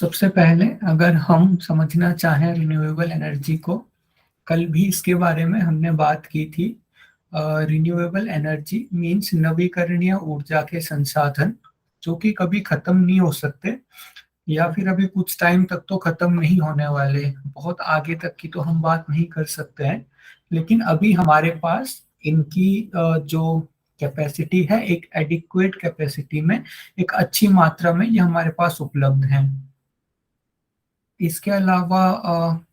सबसे पहले अगर हम समझना चाहें रिन्यूएबल एनर्जी को, कल भी इसके बारे में हमने बात की थी। रिन्यूएबल एनर्जी मीन्स नवीकरणीय ऊर्जा के संसाधन जो कि कभी खत्म नहीं हो सकते, या फिर अभी कुछ टाइम तक तो खत्म नहीं होने वाले, बहुत आगे तक की तो हम बात नहीं कर सकते हैं। लेकिन अभी हमारे पास इनकी जो कैपेसिटी है, एक एडिक्वेट कैपेसिटी में, एक अच्छी मात्रा में ये हमारे पास उपलब्ध है। इसके अलावा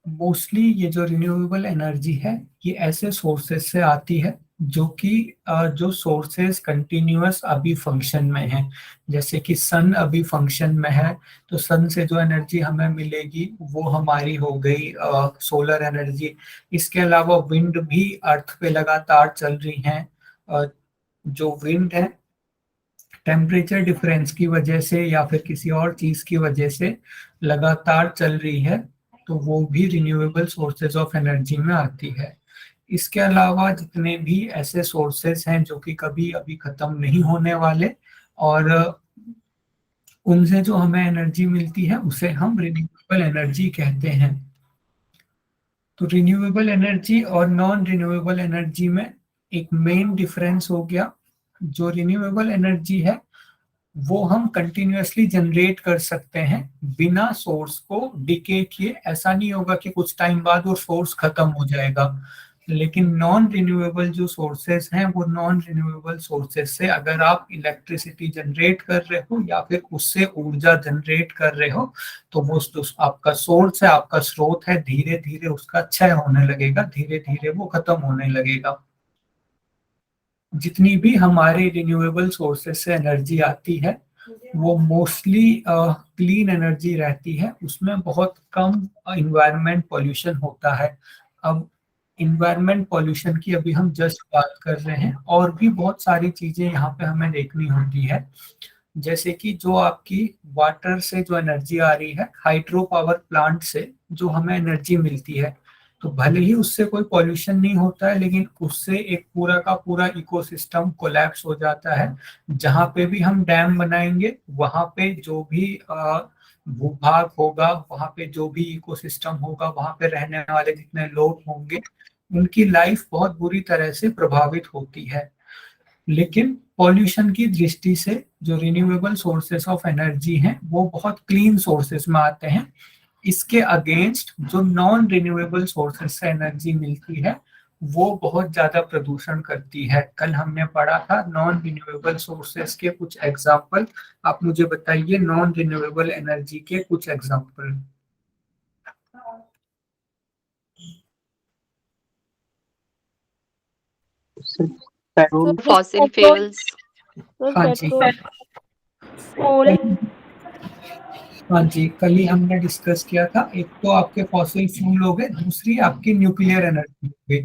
मोस्टली ये जो रिन्यूएबल एनर्जी है, ये ऐसे सोर्सेस से आती है जो कि जो सोर्सेस कंटिन्यूअस अभी फंक्शन में है। जैसे कि सन अभी फंक्शन में है, तो सन से जो एनर्जी हमें मिलेगी वो हमारी हो गई सोलर एनर्जी। इसके अलावा विंड भी अर्थ पे लगातार चल रही हैं। जो विंड है, टेम्परेचर डिफरेंस की वजह से या फिर किसी और चीज की वजह से लगातार चल रही है, तो वो भी रिन्यूएबल सोर्सेज ऑफ एनर्जी में आती है। इसके अलावा जितने भी ऐसे सोर्सेज हैं जो कि कभी अभी खत्म नहीं होने वाले, और उनसे जो हमें एनर्जी मिलती है उसे हम रिन्यूएबल एनर्जी कहते हैं। तो रिन्यूएबल एनर्जी और नॉन रिन्यूएबल एनर्जी में एक मेन डिफरेंस हो गया। जो रिन्यूएबल एनर्जी है वो हम कंटिन्यूअसली जनरेट कर सकते हैं बिना सोर्स को डिके किए। ऐसा नहीं होगा कि कुछ टाइम बाद वो सोर्स खत्म हो जाएगा। लेकिन नॉन रिन्यूएबल जो सोर्सेस हैं, वो नॉन रिन्यूएबल सोर्सेस से अगर आप इलेक्ट्रिसिटी जनरेट कर रहे हो या फिर उससे ऊर्जा जनरेट कर रहे हो, तो वो आपका सोर्स है, आपका स्रोत है, धीरे धीरे उसका क्षय होने लगेगा, धीरे धीरे वो खत्म होने लगेगा। जितनी भी हमारे रिन्यूएबल सोर्सेस से एनर्जी आती है वो मोस्टली क्लीन एनर्जी रहती है, उसमें बहुत कम इन्वायरमेंट पॉल्यूशन होता है। अब इन्वायरमेंट पॉल्यूशन की अभी हम जस्ट बात कर रहे हैं, और भी बहुत सारी चीजें यहाँ पे हमें देखनी होती है। जैसे कि जो आपकी वाटर से जो एनर्जी आ रही है, हाइड्रो पावर प्लांट से जो हमें एनर्जी मिलती है, तो भले ही उससे कोई पॉल्यूशन नहीं होता है, लेकिन उससे एक पूरा का पूरा इकोसिस्टम कोलैप्स हो जाता है। जहाँ पे भी हम डैम बनाएंगे, वहाँ पे जो भी भूभाग होगा, वहाँ पे जो भी इकोसिस्टम होगा, वहाँ पे रहने वाले जितने लोग होंगे, उनकी लाइफ बहुत बुरी तरह से प्रभावित होती है। लेकिन पॉल्यूशन की दृष्टि से जो रिन्यूएबल सोर्सेस ऑफ एनर्जी हैं वो बहुत क्लीन सोर्सेस में आते हैं। इसके अगेंस्ट जो नॉन रिन्यूएबल सोर्सेस से एनर्जी मिलती है वो बहुत ज्यादा प्रदूषण करती है। कल हमने पढ़ा था नॉन रिन्यूएबल सोर्सेस के कुछ एग्जाम्पल। आप मुझे बताइए नॉन रिन्यूएबल एनर्जी के कुछ एग्जाम्पल। पेट्रोल। Fossil fuels. हाँ जी, कोल। हाँ जी, कल ही हमने डिस्कस किया था। एक तो आपके फॉसिल फ्यूल हो गए, दूसरी आपकी न्यूक्लियर एनर्जी हो गई।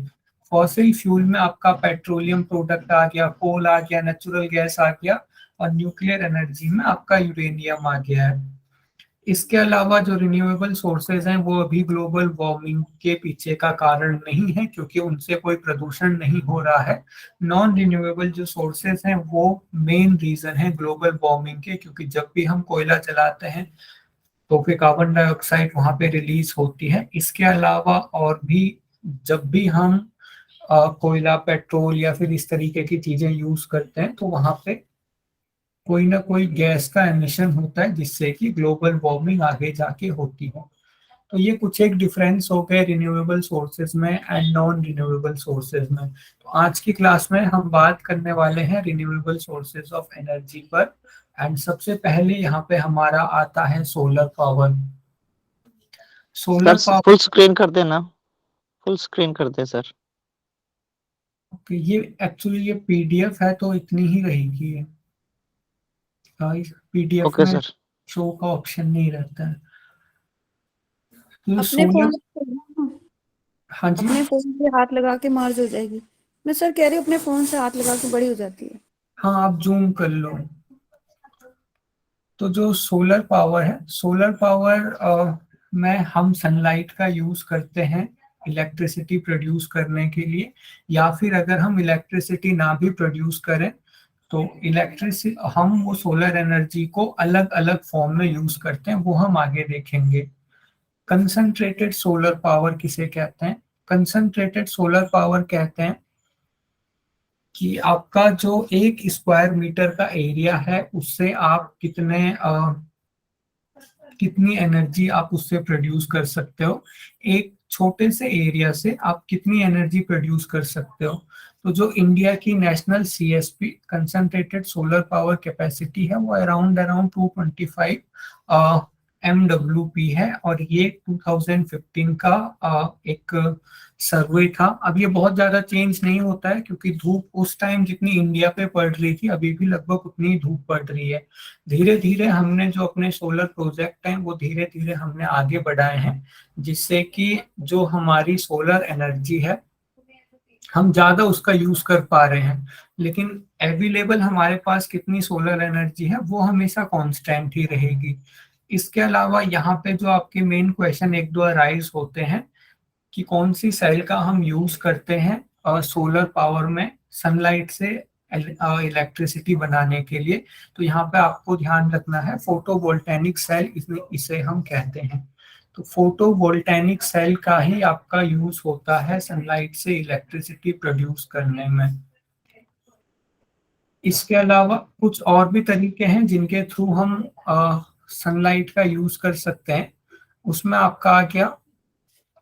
फॉसिल फ्यूल में आपका पेट्रोलियम प्रोडक्ट आ गया, कोल आ गया, नेचुरल गैस आ गया, और न्यूक्लियर एनर्जी में आपका यूरेनियम आ गया है। इसके अलावा जो रिन्यूएबल सोर्सेज हैं वो अभी ग्लोबल वार्मिंग के पीछे का कारण नहीं है, क्योंकि उनसे कोई प्रदूषण नहीं हो रहा है। नॉन रिन्यूएबल जो सोर्सेज हैं वो मेन रीजन है ग्लोबल वार्मिंग के, क्योंकि जब भी हम कोयला चलाते हैं तो फिर कार्बन डाइऑक्साइड वहां पे रिलीज होती है। इसके अलावा और भी जब भी हम कोयला, पेट्रोल या फिर इस तरीके की चीजें यूज करते हैं, तो वहां पे कोई ना कोई गैस का एमिशन होता है जिससे कि ग्लोबल वार्मिंग आगे जाके होती है। तो ये कुछ एक डिफरेंस हो गए रिन्यूएबल सोर्सेज में एंड नॉन रिन्यूएबल सोर्सेज में। तो आज की क्लास में हम बात करने वाले हैं रिन्यूएबल सोर्सेज ऑफ एनर्जी पर। एंड सबसे पहले यहाँ पे हमारा आता है solar power. Solar power full screen कर देना, फुल स्क्रीन कर दे सर। ये एक्चुअली ये पीडीएफ है तो इतनी ही रहेगी। पीडीएफ ओके में सर। शो का ऑप्शन नहीं रहता है। तो अपने सोलर, फोन हाँ जी, अपने फोन पे हाथ लगा के मार्ज हो जाएगी। मैं सर कह रही हूँ अपने फोन से हाथ लगा के बड़ी हो जाती है। हाँ आप जूम कर लो। तो जो सोलर पावर है, सोलर पावर में हम सनलाइट का यूज करते हैं इलेक्ट्रिसिटी प्रोड्यूस करने के लिए, या फिर अगर हम इलेक्ट्रिसिटी ना भी प्रोड्यूस करें तो इलेक्ट्रिसिटी हम वो सोलर एनर्जी को अलग अलग फॉर्म में यूज करते हैं, वो हम आगे देखेंगे। कंसंट्रेटेड सोलर पावर किसे कहते हैं? कंसंट्रेटेड सोलर पावर कहते हैं कि आपका जो 1 स्क्वायर मीटर का एरिया है उससे आप कितनी एनर्जी आप उससे प्रोड्यूस कर सकते हो। एक छोटे से एरिया से आप कितनी एनर्जी प्रोड्यूस कर सकते हो। तो जो इंडिया की national CSP concentrated solar power capacity है वो अराउंड 225 MWP है, और ये 2015 का एक सर्वे था। अब ये बहुत ज्यादा चेंज नहीं होता है क्योंकि धूप उस टाइम जितनी इंडिया पे पड़ रही थी अभी भी लगभग उतनी ही धूप पड़ रही है। धीरे धीरे हमने जो अपने सोलर प्रोजेक्ट हैं वो धीरे धीरे हमने आगे बढ़ाए हैं, जिससे कि जो हमारी सोलर एनर्जी है हम ज्यादा उसका यूज कर पा रहे हैं। लेकिन अवेलेबल हमारे पास कितनी सोलर एनर्जी है वो हमेशा कांस्टेंट ही रहेगी। इसके अलावा यहाँ पे जो आपके मेन क्वेश्चन एक दो राइज होते हैं कि कौन सी सेल का हम यूज करते हैं सोलर पावर में सनलाइट से इलेक्ट्रिसिटी बनाने के लिए। तो यहाँ पे आपको ध्यान रखना है फोटोवोल्टेनिक सेल इसे हम कहते हैं। तो फोटोवोल्टेनिक सेल का ही आपका यूज होता है सनलाइट से इलेक्ट्रिसिटी प्रोड्यूस करने में। इसके अलावा कुछ और भी तरीके हैं जिनके थ्रू हम सनलाइट का यूज कर सकते हैं। उसमें आपका आ गया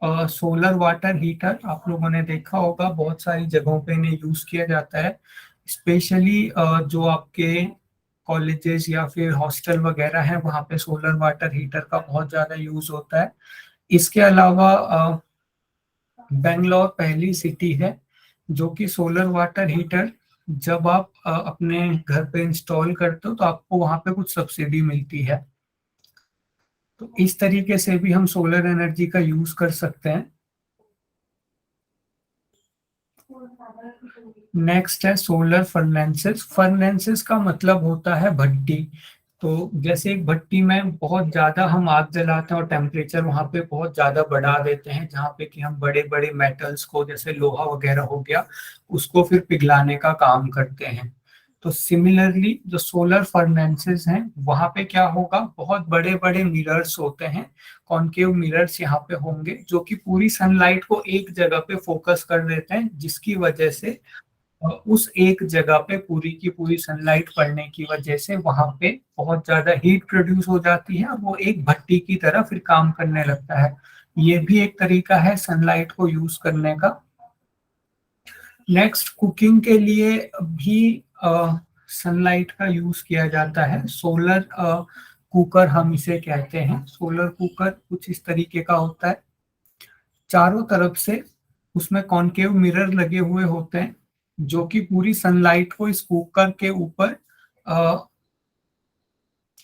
सोलर वाटर हीटर। आप लोगों ने देखा होगा बहुत सारी जगहों पे इन्हें यूज किया जाता है, स्पेशली जो आपके कॉलेजेस या फिर हॉस्टल वगैरह हैं वहाँ पे सोलर वाटर हीटर का बहुत ज़्यादा यूज होता है। इसके अलावा बेंगलोर पहली सिटी है जो कि सोलर वाटर हीटर जब आप अपने घर पे इंस्टॉल करते हो तो आपको वहाँ पे कुछ सब्सिडी मिलती है। तो इस तरीके से भी हम सोलर एनर्जी का यूज कर सकते हैं। नेक्स्ट है सोलर फर्नेसेस। फर्नेसेस का मतलब होता है भट्टी। तो जैसे एक भट्टी में बहुत ज्यादा हम आग जलाते हैं और टेम्परेचर वहां पे बहुत ज्यादा बढ़ा देते हैं, जहाँ पे कि हम बड़े बड़े मेटल्स को जैसे लोहा वगैरह हो गया उसको फिर पिघलाने का काम करते हैं। तो सिमिलरली जो सोलर फर्नेसेस हैं वहां पे क्या होगा, बहुत बड़े बड़े मिरर्स होते हैं, कॉनकेव मिरर्स यहाँ पे होंगे जो कि पूरी सनलाइट को एक जगह पे फोकस कर देते हैं, जिसकी वजह से उस एक जगह पे पूरी की पूरी सनलाइट पड़ने की वजह से वहां पे बहुत ज्यादा हीट प्रोड्यूस हो जाती है और वो एक भट्टी की तरह फिर काम करने लगता है। ये भी एक तरीका है सनलाइट को यूज करने का। नेक्स्ट कुकिंग के लिए भी सनलाइट का यूज किया जाता है। सोलर कुकर हम इसे कहते हैं। सोलर कुकर कुछ इस तरीके का होता है, चारों तरफ से उसमें कॉनकेव मिरर लगे हुए होते हैं जो कि पूरी सनलाइट को इस कुकर के ऊपर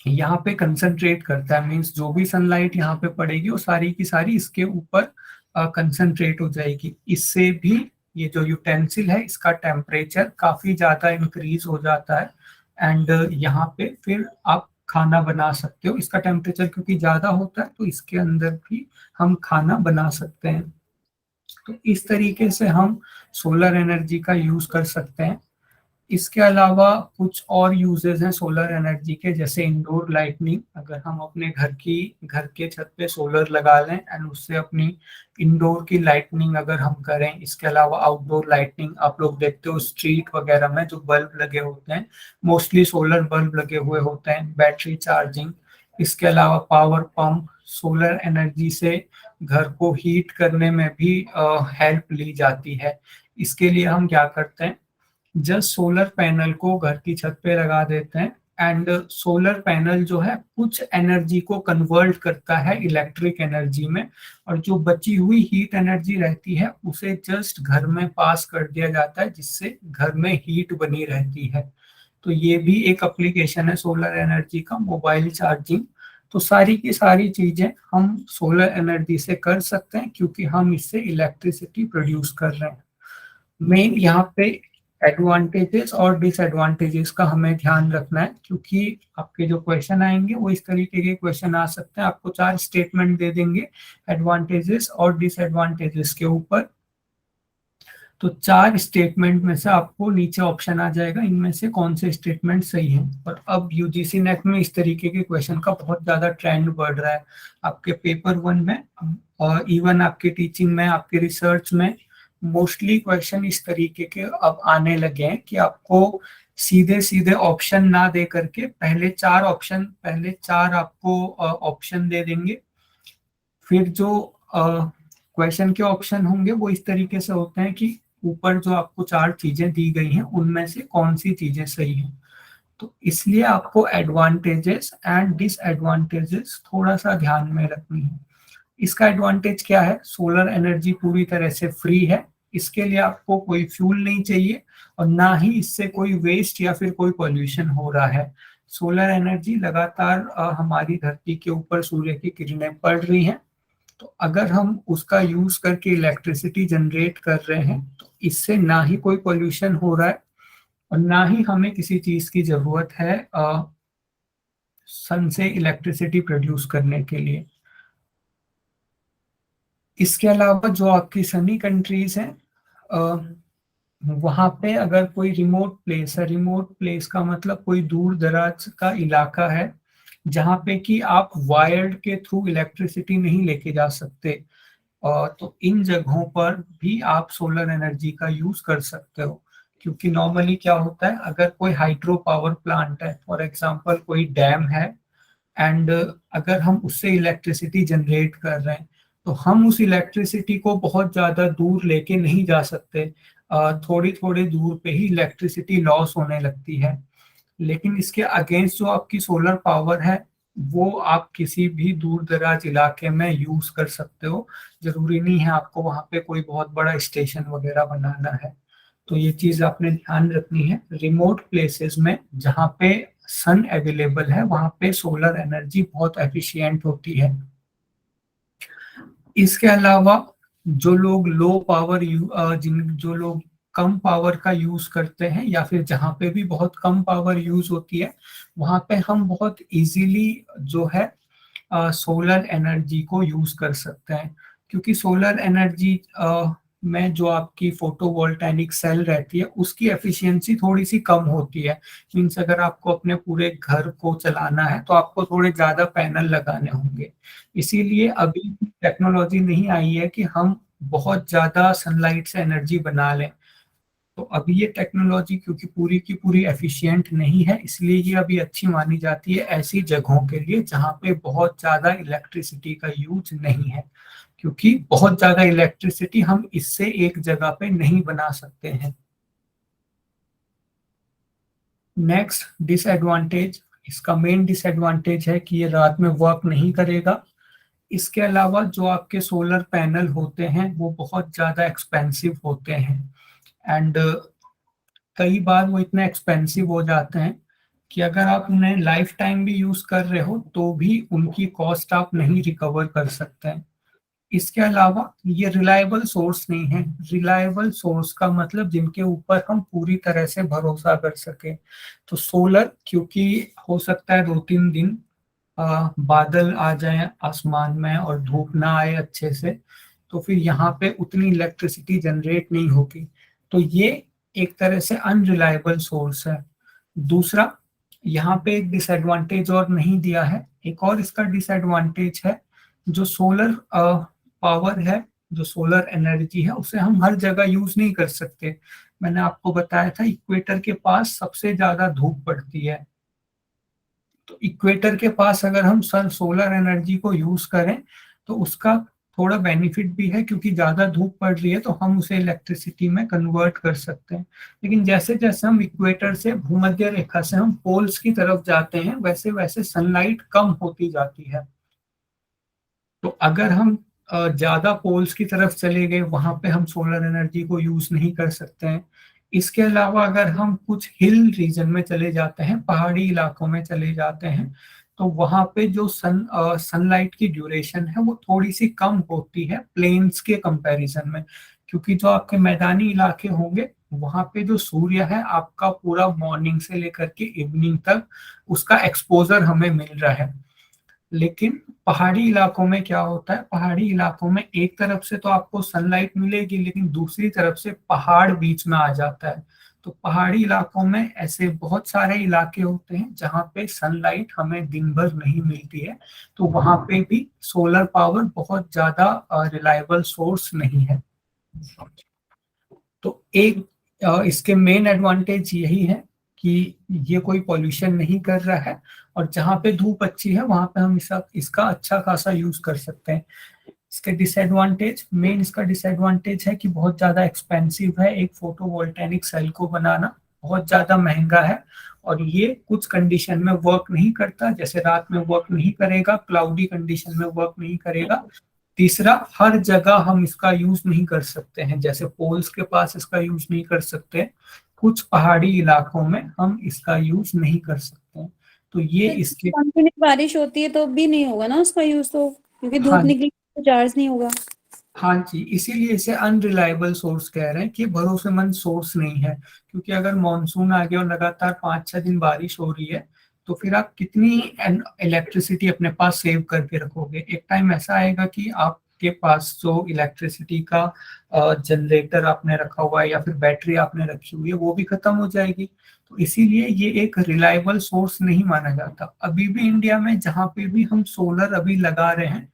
यहाँ पे कंसंट्रेट करता है। मींस जो भी सनलाइट यहाँ पे पड़ेगी वो सारी की सारी इसके ऊपर कंसंट्रेट हो जाएगी। इससे भी ये जो यूटेंसिल है इसका टेम्परेचर काफी ज्यादा इंक्रीज हो जाता है एंड यहाँ पे फिर आप खाना बना सकते हो। इसका टेम्परेचर क्योंकि ज्यादा होता है तो इसके अंदर भी हम खाना बना सकते हैं। तो इस तरीके से हम सोलर एनर्जी का यूज कर सकते हैं। इसके अलावा कुछ और यूजेस हैं सोलर एनर्जी के, जैसे इंडोर लाइटनिंग। अगर हम अपने घर के छत पे सोलर लगा लें एंड उससे अपनी इंडोर की लाइटनिंग अगर हम करें। इसके अलावा आउटडोर लाइटनिंग आप लोग देखते हो स्ट्रीट वगैरह में जो बल्ब लगे होते हैं मोस्टली सोलर बल्ब लगे हुए होते हैं, बैटरी चार्जिंग। इसके अलावा पावर पंप, सोलर एनर्जी से घर को हीट करने में भी हेल्प ली जाती है। इसके लिए हम क्या करते हैं, जस्ट सोलर पैनल को घर की छत पे लगा देते हैं एंड सोलर पैनल जो है कुछ एनर्जी को कन्वर्ट करता है इलेक्ट्रिक एनर्जी में, और जो बची हुई हीट एनर्जी रहती है उसे जस्ट घर में पास कर दिया जाता है, जिससे घर में हीट बनी रहती है। तो ये भी एक एप्लीकेशन है सोलर एनर्जी का, मोबाइल चार्जिंग। तो सारी की सारी चीजें हम सोलर एनर्जी से कर सकते हैं क्योंकि हम इससे इलेक्ट्रिसिटी प्रोड्यूस कर रहे हैं। मेन यहाँ पे एडवांटेजेस और डिसएडवांटेजेस का हमें ध्यान रखना है, क्योंकि आपके जो क्वेश्चन आएंगे वो इस तरीके के क्वेश्चन आ सकते हैं। आपको 4 स्टेटमेंट दे देंगे एडवांटेजेस और डिसएडवांटेजेस के ऊपर। तो 4 स्टेटमेंट में से आपको नीचे ऑप्शन आ जाएगा इनमें से कौन से स्टेटमेंट सही है। और अब यूजीसी नेट में इस तरीके के क्वेश्चन का बहुत ज्यादा ट्रेंड बढ़ रहा है आपके पेपर 1 में और इवन आपके टीचिंग में, आपके रिसर्च में मोस्टली क्वेश्चन इस तरीके के अब आने लगे हैं कि आपको सीधे सीधे ऑप्शन ना दे करके पहले 4 आपको ऑप्शन दे देंगे। फिर जो क्वेश्चन के ऑप्शन होंगे वो इस तरीके से होते हैं कि ऊपर जो आपको 4 चीजें दी गई हैं उनमें से कौन सी चीजें सही हैं। तो इसलिए आपको एडवांटेजेस एंड डिसएडवांटेजेस थोड़ा सा ध्यान में रखनी है। इसका एडवांटेज क्या है, सोलर एनर्जी पूरी तरह से फ्री है, इसके लिए आपको कोई फ्यूल नहीं चाहिए और ना ही इससे कोई वेस्ट या फिर कोई पॉल्यूशन हो रहा है। सोलर एनर्जी लगातार हमारी धरती के ऊपर सूर्य की किरणें पड़ रही हैं, तो अगर हम उसका यूज करके इलेक्ट्रिसिटी जनरेट कर रहे हैं तो इससे ना ही कोई पोल्यूशन हो रहा है और ना ही हमें किसी चीज की जरूरत है सन से इलेक्ट्रिसिटी प्रोड्यूस करने के लिए। इसके अलावा जो आपकी सनी कंट्रीज हैं वहां पे अगर कोई रिमोट प्लेस है, रिमोट प्लेस का मतलब कोई दूर दराज का इलाका है जहाँ पे कि आप वायर्ड के थ्रू इलेक्ट्रिसिटी नहीं लेके जा सकते, तो इन जगहों पर भी आप सोलर एनर्जी का यूज कर सकते हो। क्योंकि नॉर्मली क्या होता है, अगर कोई हाइड्रो पावर प्लांट है, फॉर एग्जांपल कोई डैम है एंड अगर हम उससे इलेक्ट्रिसिटी जनरेट कर रहे हैं तो हम उस इलेक्ट्रिसिटी को बहुत ज़्यादा दूर लेके नहीं जा सकते, थोड़ी थोड़ी दूर पे ही इलेक्ट्रिसिटी लॉस होने लगती है। लेकिन इसके अगेंस्ट जो आपकी सोलर पावर है वो आप किसी भी दूर दराज इलाके में यूज कर सकते हो, जरूरी नहीं है आपको वहां पे कोई बहुत बड़ा स्टेशन वगैरह बनाना है। तो ये चीज आपने ध्यान रखनी है, रिमोट प्लेसेस में जहाँ पे सन अवेलेबल है वहां पे सोलर एनर्जी बहुत एफिशिएंट होती है। इसके अलावा जो लोग लो पावर जो लोग कम पावर का यूज करते हैं या फिर जहाँ पे भी बहुत कम पावर यूज होती है वहां पे हम बहुत इजीली जो है सोलर एनर्जी को यूज कर सकते हैं। क्योंकि सोलर एनर्जी में जो आपकी फोटोवोल्टेनिक सेल रहती है उसकी एफिशिएंसी थोड़ी सी कम होती है। मीन्स अगर आपको अपने पूरे घर को चलाना है तो आपको थोड़े ज्यादा पैनल लगाने होंगे, इसीलिए अभी टेक्नोलॉजी नहीं आई है कि हम बहुत ज्यादा सनलाइट से एनर्जी बना लें। तो अभी ये टेक्नोलॉजी क्योंकि पूरी की पूरी एफिशिएंट नहीं है, इसलिए ये अभी अच्छी मानी जाती है ऐसी जगहों के लिए जहाँ पे बहुत ज्यादा इलेक्ट्रिसिटी का यूज नहीं है, क्योंकि बहुत ज्यादा इलेक्ट्रिसिटी हम इससे एक जगह पे नहीं बना सकते हैं। नेक्स्ट डिसएडवांटेज, इसका मेन डिसएडवांटेज है कि ये रात में वर्क नहीं करेगा। इसके अलावा जो आपके सोलर पैनल होते हैं वो बहुत ज़्यादा एक्सपेंसिव होते हैं एंड कई बार वो इतने एक्सपेंसिव हो जाते हैं कि अगर आप उन्हें लाइफ टाइम भी यूज़ कर रहे हो तो भी उनकी कॉस्ट आप नहीं रिकवर कर सकते हैं। इसके अलावा ये रिलायबल सोर्स नहीं है। रिलायबल सोर्स का मतलब जिनके ऊपर हम पूरी तरह से भरोसा कर सके। तो सोलर क्योंकि हो सकता है 2-3 दिन बादल आ जाए आसमान में और धूप ना आए अच्छे से, तो फिर यहाँ पे उतनी इलेक्ट्रिसिटी जनरेट नहीं होगी, तो ये एक तरह से अनरिलायबल सोर्स है। दूसरा, यहाँ पे एक डिसएडवांटेज और नहीं दिया है, एक और इसका डिसएडवांटेज है, जो सोलर पावर है, जो सोलर एनर्जी है उसे हम हर जगह यूज नहीं कर सकते। मैंने आपको बताया था इक्वेटर के पास सबसे ज्यादा धूप पड़ती है, तो इक्वेटर के पास अगर हम सन सोलर एनर्जी को यूज करें तो उसका थोड़ा बेनिफिट भी है, क्योंकि ज्यादा धूप पड़ रही है तो हम उसे इलेक्ट्रिसिटी में कन्वर्ट कर सकते हैं। लेकिन जैसे जैसे हम इक्वेटर से भूमध्य रेखा से हम पोल्स की तरफ जाते हैं वैसे वैसे सनलाइट कम होती जाती है। तो अगर हम ज्यादा पोल्स की तरफ चले गए वहां पे हम सोलर एनर्जी को यूज नहीं कर सकते हैं। इसके अलावा अगर हम कुछ हिल रीजन में चले जाते हैं, पहाड़ी इलाकों में चले जाते हैं, तो वहां पे जो सनलाइट की ड्यूरेशन है वो थोड़ी सी कम होती है प्लेन्स के कंपैरिजन में। क्योंकि जो आपके मैदानी इलाके होंगे वहां पे जो सूर्य है आपका पूरा मॉर्निंग से लेकर के इवनिंग तक उसका एक्सपोजर हमें मिल रहा है। लेकिन पहाड़ी इलाकों में क्या होता है, पहाड़ी इलाकों में एक तरफ से तो आपको सनलाइट मिलेगी, लेकिन दूसरी तरफ से पहाड़ बीच में आ जाता है। तो पहाड़ी इलाकों में ऐसे बहुत सारे इलाके होते हैं जहाँ पे सनलाइट हमें दिन भर नहीं मिलती है, तो वहां पे भी सोलर पावर बहुत ज्यादा रिलायबल सोर्स नहीं है। तो एक इसके मेन एडवांटेज यही है कि ये कोई पॉल्यूशन नहीं कर रहा है, और जहाँ पे धूप अच्छी है वहां पे हम इसका अच्छा खासा यूज कर सकते हैं। इसके डिसएडवांटेज, मेन इसका डिसएडवांटेज है कि बहुत ज्यादा एक्सपेंसिव है। एक फोटोवोल्टेनिक सेल को बनाना बहुत ज्यादा महंगा है, और ये कुछ कंडीशन में वर्क नहीं करता, जैसे रात में वर्क नहीं करेगा, क्लाउडी कंडीशन में वर्क नहीं करेगा। तीसरा, हर जगह हम इसका यूज नहीं कर सकते हैं, जैसे पोल्स के पास इसका यूज नहीं कर सकते, कुछ पहाड़ी इलाकों में हम इसका यूज नहीं कर सकते हैं। तो ये इसके, कंटिन्यू बारिश होती है तो भी नहीं होगा ना उसका यूज, तो क्योंकि धूप हाँ निकली तो चार्ज नहीं होगा। हाँ जी, इसीलिए इसे अनरिलायबल सोर्स कह रहे हैं कि भरोसेमंद सोर्स नहीं है। क्योंकि अगर मानसून आ गया और लगातार 5-6 दिन बारिश हो रही है, तो फिर आप कितनी इलेक्ट्रिसिटी अपने पास सेव करके रखोगे। एक टाइम ऐसा आएगा कि आपके पास जो इलेक्ट्रिसिटी का जनरेटर आपने रखा हुआ है या फिर बैटरी आपने रखी हुई है, वो भी खत्म हो जाएगी। तो इसीलिए ये एक रिलायबल सोर्स नहीं माना जाता। अभी भी इंडिया में जहाँ पे भी हम सोलर अभी लगा रहे हैं,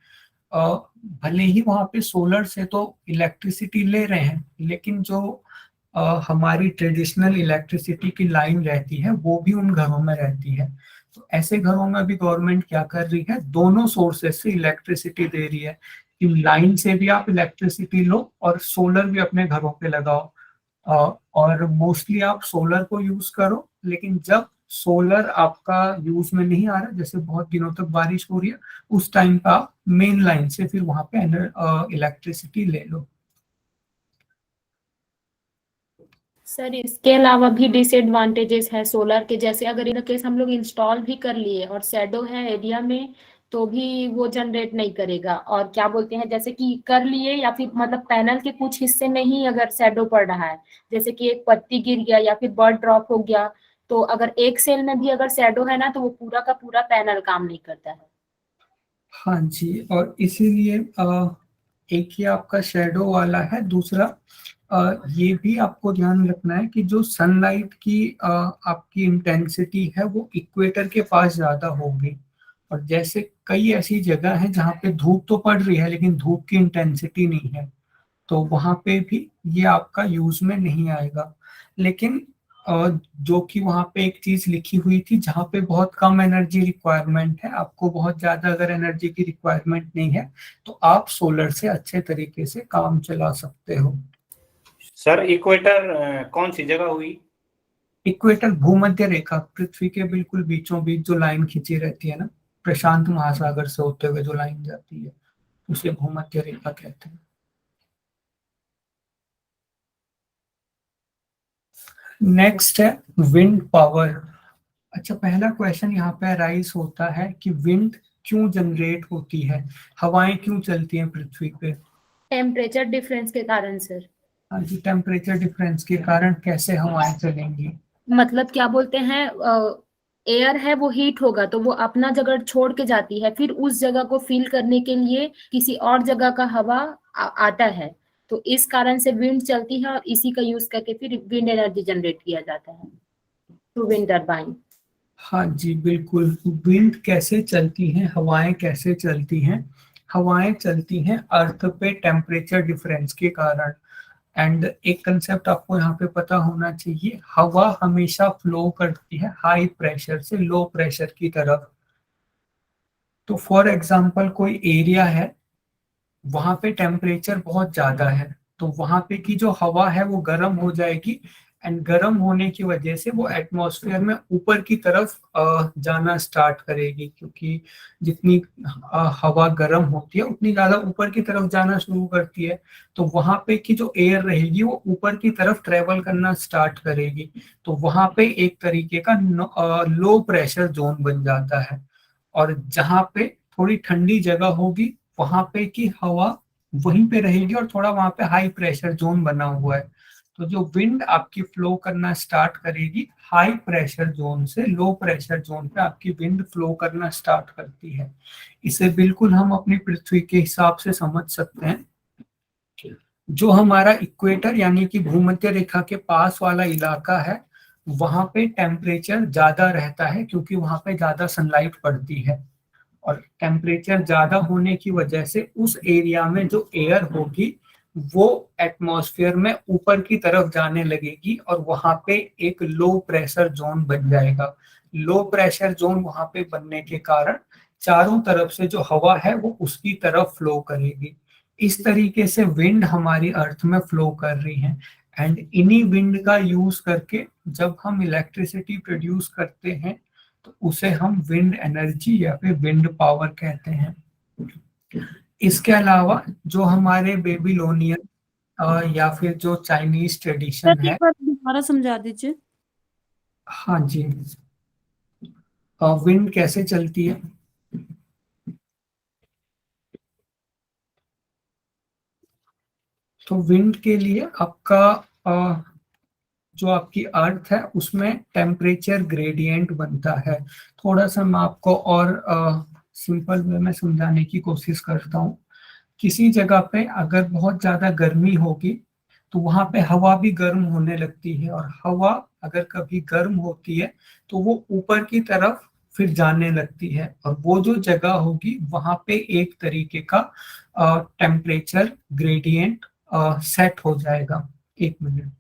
भले ही वहां पे सोलर से तो इलेक्ट्रिसिटी ले रहे हैं, लेकिन जो हमारी ट्रेडिशनल इलेक्ट्रिसिटी की लाइन रहती है वो भी उन घरों में रहती है। तो ऐसे घरों में भी गवर्नमेंट क्या कर रही है, दोनों सोर्सेस से इलेक्ट्रिसिटी दे रही है कि लाइन से भी आप इलेक्ट्रिसिटी लो और सोलर भी अपने घरों पे लगाओ। और मोस्टली आप सोलर को यूज करो, लेकिन जब सोलर आपका यूज में नहीं आ रहा, जैसे बहुत दिनों तक बारिश हो रही है, उस टाइम पे आप मेन लाइन से फिर वहां पे इलेक्ट्रिसिटी ले लो। सर इसके अलावा भी डिसएडवांटेजेस है सोलर के, जैसे अगर इन केस हम लोग इंस्टॉल भी कर लिए और शैडो है एरिया में तो भी वो जनरेट नहीं करेगा। और क्या बोलते हैं, जैसे कि कर लिए या फिर मतलब पैनल के कुछ हिस्से में ही अगर शैडो पड़ रहा है, जैसे कि एक पत्ती गिर गया या फिर बर्ड ड्रॉप हो गया, तो अगर एक सेल में भी अगर शैडो है ना तो वो पूरा का पूरा पैनल काम नहीं करता है। हाँ जी, और इसीलिए एक ही आपका शेडो वाला है। दूसरा, ये भी आपको ध्यान रखना है कि जो सनलाइट की आपकी इंटेंसिटी है वो इक्वेटर के पास ज्यादा होगी। और जैसे कई ऐसी जगह है जहाँ पे धूप तो पड़ रही है लेकिन धूप की इंटेंसिटी नहीं है, तो वहां पे भी ये आपका यूज में नहीं आएगा। लेकिन जो कि वहां पे एक चीज लिखी हुई थी, जहाँ पे बहुत कम एनर्जी रिक्वायरमेंट है, आपको बहुत ज्यादा अगर एनर्जी की रिक्वायरमेंट नहीं है, तो आप सोलर से अच्छे तरीके से काम चला सकते हो। सर इक्वेटर कौन सी जगह हुई? इक्वेटर भूमध्य रेखा, पृथ्वी के बिल्कुल बीचों बीच जो लाइन खींची रहती है ना, प्रशांत महासागर से होते हुए जो लाइन जाती है, उसे भूमध्य रेखा कहते हैं। नेक्स्ट है विंड पावर। अच्छा, पहला क्वेश्चन यहाँ पे राइज होता है कि विंड क्यों जनरेट होती है, हवाएं क्यों चलती हैं पृथ्वी पे। टेम्परेचर डिफरेंस के कारण सर। हाँ जी, टेम्परेचर डिफरेंस के कारण कैसे हवाएं चलेंगी। मतलब क्या बोलते हैं, एयर है वो हीट होगा तो वो अपना जगह छोड़ के जाती है, फिर उस जगह को फिल करने के लिए किसी और जगह का हवा आता है, तो इस कारण से विंड चलती है और इसी का यूज करके फिर विंड एनर्जी जनरेट किया जाता है थ्रू विंड टरबाइन। हाँ जी बिल्कुल। विंड कैसे चलती हैं, हवाएं कैसे चलती हैं। हवाएं चलती हैं अर्थ पे टेम्परेचर डिफरेंस के कारण। एंड एक कंसेप्ट आपको यहाँ पे पता होना चाहिए, हवा हमेशा फ्लो करती है हाई प्रेशर से लो प्रेशर की तरफ। तो फॉर एग्जांपल कोई एरिया है, वहां पे टेम्परेचर बहुत ज्यादा है, तो वहां पे की जो हवा है वो गर्म हो जाएगी, एंड गर्म होने की वजह से वो एटमॉस्फेयर में ऊपर की तरफ जाना स्टार्ट करेगी, क्योंकि जितनी हवा गर्म होती है उतनी ज्यादा ऊपर की तरफ जाना शुरू करती है। तो वहां पे की जो एयर रहेगी वो ऊपर की तरफ ट्रेवल करना स्टार्ट करेगी, तो वहां पे एक तरीके का लो प्रेशर जोन बन जाता है। और जहाँ पे थोड़ी ठंडी जगह होगी वहां पे की हवा वहीं पे रहेगी, और थोड़ा वहां पे हाई प्रेशर जोन बना हुआ है, तो जो विंड आपकी फ्लो करना स्टार्ट करेगी हाई प्रेशर जोन से लो प्रेशर जोन पे आपकी विंड फ्लो करना स्टार्ट करती है। इसे बिल्कुल हम अपनी पृथ्वी के हिसाब से समझ सकते हैं। जो हमारा इक्वेटर यानी कि भूमध्य रेखा के पास वाला इलाका है, वहां पे टेम्परेचर ज्यादा रहता है क्योंकि वहां पे ज्यादा सनलाइट पड़ती है, और टेम्परेचर ज्यादा होने की वजह से उस एरिया में जो एयर होगी वो एटमॉस्फेयर में ऊपर की तरफ जाने लगेगी और वहां पे एक लो प्रेशर जोन बन जाएगा। लो प्रेशर जोन वहां पे बनने के कारण चारों तरफ से जो हवा है वो उसकी तरफ फ्लो करेगी। इस तरीके से विंड हमारी अर्थ में फ्लो कर रही है, एंड इन्हीं विंड का यूज करके जब हम इलेक्ट्रिसिटी प्रोड्यूस करते हैं तो उसे हम विंड एनर्जी या फिर विंड पावर कहते हैं। इसके अलावा जो हमारे बेबीलोनियन या फिर जो चाइनीज ट्रेडिशन सर है। एक बार दोबारा समझा दीजिए। हाँ जी, विंड कैसे चलती है। तो विंड के लिए आपका जो आपकी अर्थ है उसमें टेम्परेचर ग्रेडियंट बनता है। थोड़ा सा मैं आपको और सिंपल वे में समझाने की कोशिश करता हूँ। किसी जगह पे अगर बहुत ज्यादा गर्मी होगी तो वहां पे हवा भी गर्म होने लगती है, और हवा अगर कभी गर्म होती है तो वो ऊपर की तरफ फिर जाने लगती है, और वो जो जगह होगी वहां पे एक तरीके का टेम्परेचर ग्रेडियंट सेट हो जाएगा। एक मिनट।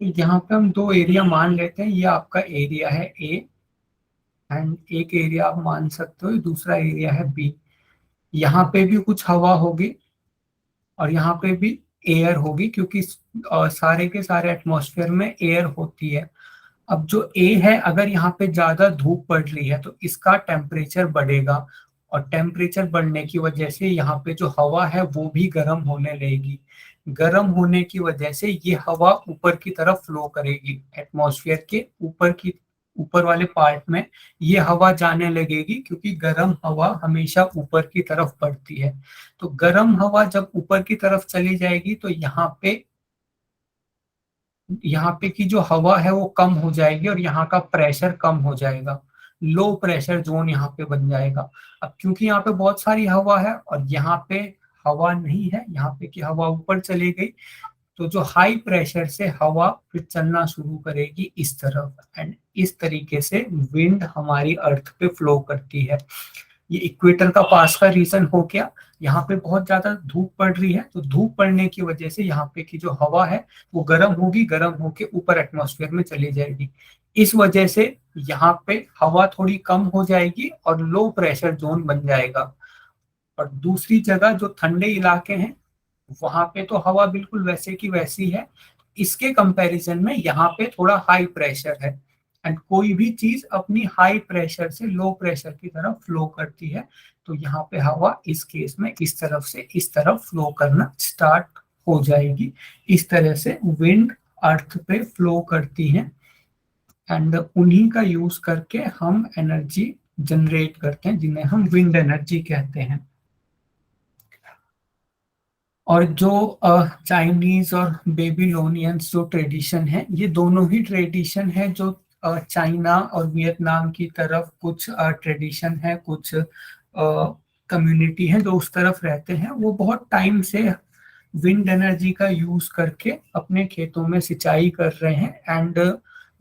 तो यहाँ पे हम दो एरिया मान लेते हैं। ये आपका एरिया है ए, एंड एक एरिया आप मान सकते हो दूसरा एरिया है बी। यहाँ पे भी कुछ हवा होगी और यहाँ पे भी एयर होगी, क्योंकि सारे के सारे एटमॉस्फेयर में एयर होती है। अब जो ए है, अगर यहाँ पे ज्यादा धूप पड़ रही है तो इसका टेम्परेचर बढ़ेगा, और टेम्परेचर बढ़ने की वजह से यहाँ पे जो हवा है वो भी गर्म होने लगेगी। गर्म होने की वजह से ये हवा ऊपर की तरफ फ्लो करेगी। एटमॉस्फेयर के ऊपर वाले पार्ट में ये हवा जाने लगेगी, क्योंकि गर्म हवा हमेशा ऊपर की तरफ बढ़ती है। तो गर्म हवा जब ऊपर की तरफ चली जाएगी तो यहाँ पे की जो हवा है वो कम हो जाएगी और यहाँ का प्रेशर कम हो जाएगा। लो प्रेशर जोन यहाँ पे बन जाएगा। अब क्योंकि यहाँ पे बहुत सारी हवा है और यहाँ पे हवा नहीं है, यहाँ पे की हवा ऊपर चली गई, तो जो हाई प्रेशर से हवा फिर चलना शुरू करेगी इस तरफ, एंड इस तरीके से विंड हमारी अर्थ पे फ्लो करती है। ये इक्वेटर का पास का रीजन हो गया। यहाँ पे बहुत ज्यादा धूप पड़ रही है, तो धूप पड़ने की वजह से यहाँ पे की जो हवा है वो गर्म होगी, गर्म होके ऊपर एटमॉस्फेयर में चली जाएगी। इस वजह से यहाँ पे हवा थोड़ी कम हो जाएगी और लो प्रेशर जोन बन जाएगा। और दूसरी जगह जो ठंडे इलाके हैं वहां पे तो हवा बिल्कुल वैसे की वैसी है। इसके कंपैरिजन में यहाँ पे थोड़ा हाई प्रेशर है, एंड कोई भी चीज अपनी हाई प्रेशर से लो प्रेशर की तरफ फ्लो करती है, तो यहाँ पे हवा इस केस में इस तरफ से इस तरफ फ्लो करना स्टार्ट हो जाएगी। इस तरह से विंड अर्थ पे फ्लो करती है, एंड उन्हीं का यूज करके हम एनर्जी जनरेट करते हैं, जिन्हें हम विंड एनर्जी कहते हैं। और जो चाइनीज और बेबीलोनियंस जो ट्रेडिशन है, ये दोनों ही ट्रेडिशन है जो चाइना और वियतनाम की तरफ कुछ ट्रेडिशन है, कुछ कम्युनिटी है जो उस तरफ रहते हैं। वो बहुत टाइम से विंड एनर्जी का यूज करके अपने खेतों में सिंचाई कर रहे हैं, एंड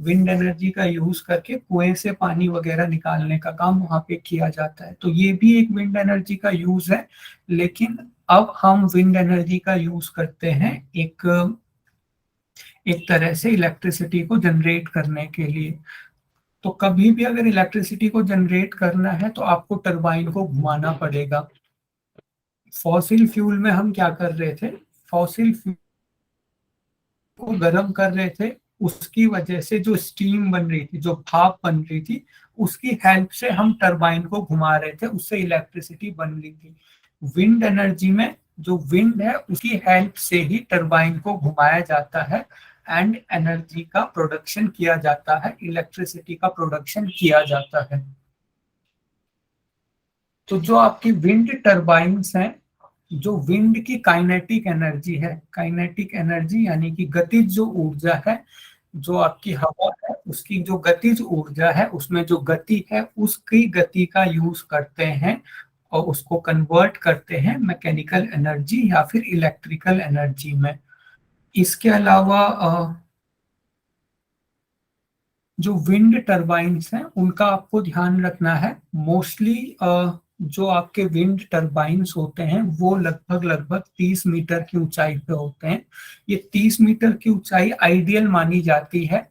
विंड एनर्जी का यूज करके कुएं से पानी वगैरह निकालने का काम वहां पे किया जाता है। तो ये भी एक विंड एनर्जी का यूज है, लेकिन अब हम विंड एनर्जी का यूज करते हैं एक तरह से इलेक्ट्रिसिटी को जनरेट करने के लिए। तो कभी भी अगर इलेक्ट्रिसिटी को जनरेट करना है तो आपको टरबाइन को घुमाना पड़ेगा। फॉसिल फ्यूल में हम क्या कर रहे थे, फॉसिल फ्यूल को गर्म कर रहे थे, उसकी वजह से जो स्टीम बन रही थी, जो भाप बन रही थी, उसकी हेल्प से हम टरबाइन को घुमा रहे थे, उससे इलेक्ट्रिसिटी बन रही थी। विंड एनर्जी में जो विंड है उसकी हेल्प से ही टरबाइन को घुमाया जाता है एंड एनर्जी का प्रोडक्शन किया जाता है, इलेक्ट्रिसिटी का प्रोडक्शन किया जाता है। तो जो आपकी विंड टरबाइन्स हैं, जो विंड की काइनेटिक एनर्जी है, काइनेटिक एनर्जी यानी कि गतिज जो ऊर्जा है, जो आपकी हवा है उसकी जो गतिज ऊर्जा है, उसमें जो गति है उसकी गति का यूज करते हैं और उसको कन्वर्ट करते हैं मैकेनिकल एनर्जी या फिर इलेक्ट्रिकल एनर्जी में। इसके अलावा जो विंड टरबाइन्स हैं उनका आपको ध्यान रखना है। मोस्टली जो आपके विंड टरबाइन्स होते हैं वो लगभग 30 मीटर की ऊंचाई पे होते हैं। ये 30 मीटर की ऊंचाई आइडियल मानी जाती है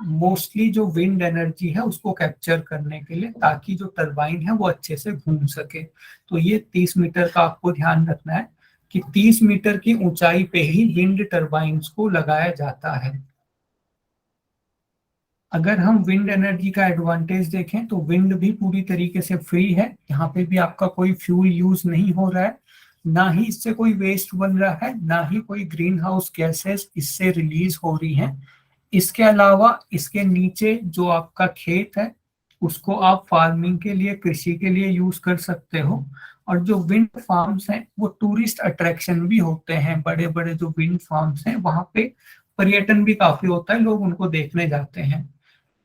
मोस्टली जो विंड एनर्जी है उसको कैप्चर करने के लिए, ताकि जो टरबाइन है वो अच्छे से घूम सके। तो ये 30 मीटर का आपको ध्यान रखना है कि 30 मीटर की ऊंचाई पे ही विंड टरबाइन्स को लगाया जाता है। अगर हम विंड एनर्जी का एडवांटेज देखें तो विंड भी पूरी तरीके से फ्री है, यहाँ पे भी आपका कोई फ्यूल यूज नहीं हो रहा है, ना ही इससे कोई वेस्ट बन रहा है, ना ही कोई ग्रीन हाउस गैसेस इससे रिलीज हो रही हैं। इसके अलावा इसके नीचे जो आपका खेत है उसको आप फार्मिंग के लिए, कृषि के लिए यूज कर सकते हो। और जो विंड फार्म्स हैं वो टूरिस्ट अट्रैक्शन भी होते हैं, बड़े बड़े जो विंड फार्म्स हैं वहां पे पर्यटन भी काफी होता है, लोग उनको देखने जाते हैं।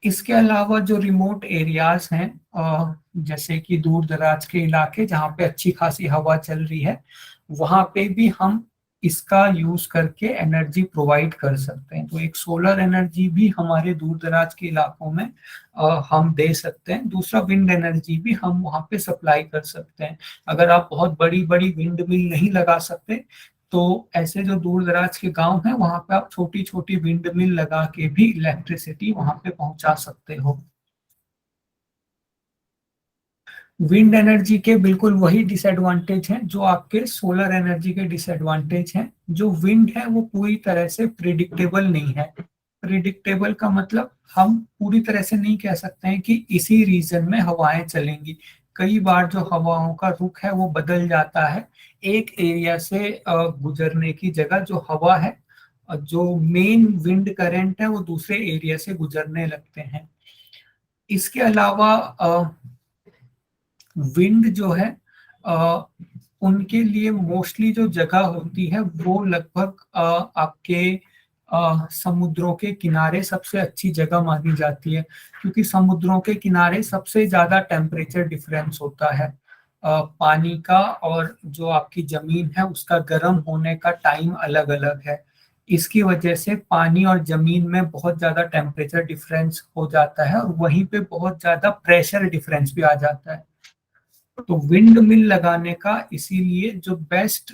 इसके अलावा जो रिमोट एरियाज हैं, जैसे कि दूर दराज के इलाके जहाँ पे अच्छी खासी हवा चल रही है, वहां पे भी हम इसका यूज करके एनर्जी प्रोवाइड कर सकते हैं। तो एक सोलर एनर्जी भी हमारे दूर दराज के इलाकों में हम दे सकते हैं। दूसरा, विंड एनर्जी भी हम वहाँ पे सप्लाई कर सकते हैं। अगर आप बहुत बड़ी बड़ी विंड मिल नहीं लगा सकते तो ऐसे जो दूर दराज के गांव हैं वहां पे आप छोटी छोटी विंड मिल लगा के भी इलेक्ट्रिसिटी वहां पे पहुंचा सकते हो। विंड एनर्जी के बिल्कुल वही डिसएडवांटेज हैं जो आपके सोलर एनर्जी के डिसएडवांटेज हैं। जो विंड है वो पूरी तरह से प्रिडिक्टेबल नहीं है। प्रिडिक्टेबल का मतलब हम पूरी तरह से नहीं कह सकते हैं कि इसी रीजन में हवाएं चलेंगी। कई बार जो हवाओं का रुख है वो बदल जाता है। एक एरिया से गुजरने की जगह जो हवा है, जो मेन विंड करंट है वो दूसरे एरिया से गुजरने लगते हैं। इसके अलावा विंड जो है उनके लिए मोस्टली जो जगह होती है वो लगभग आपके समुद्रों के किनारे सबसे अच्छी जगह मानी जाती है, क्योंकि समुद्रों के किनारे सबसे ज्यादा टेम्परेचर डिफरेंस होता है पानी का, और जो आपकी जमीन है उसका गर्म होने का टाइम अलग अलग है। इसकी वजह से पानी और जमीन में बहुत ज्यादा टेम्परेचर डिफरेंस हो जाता है और वहीं पे बहुत ज्यादा प्रेशर डिफरेंस भी आ जाता है। तो विंड मिल लगाने का इसीलिए जो बेस्ट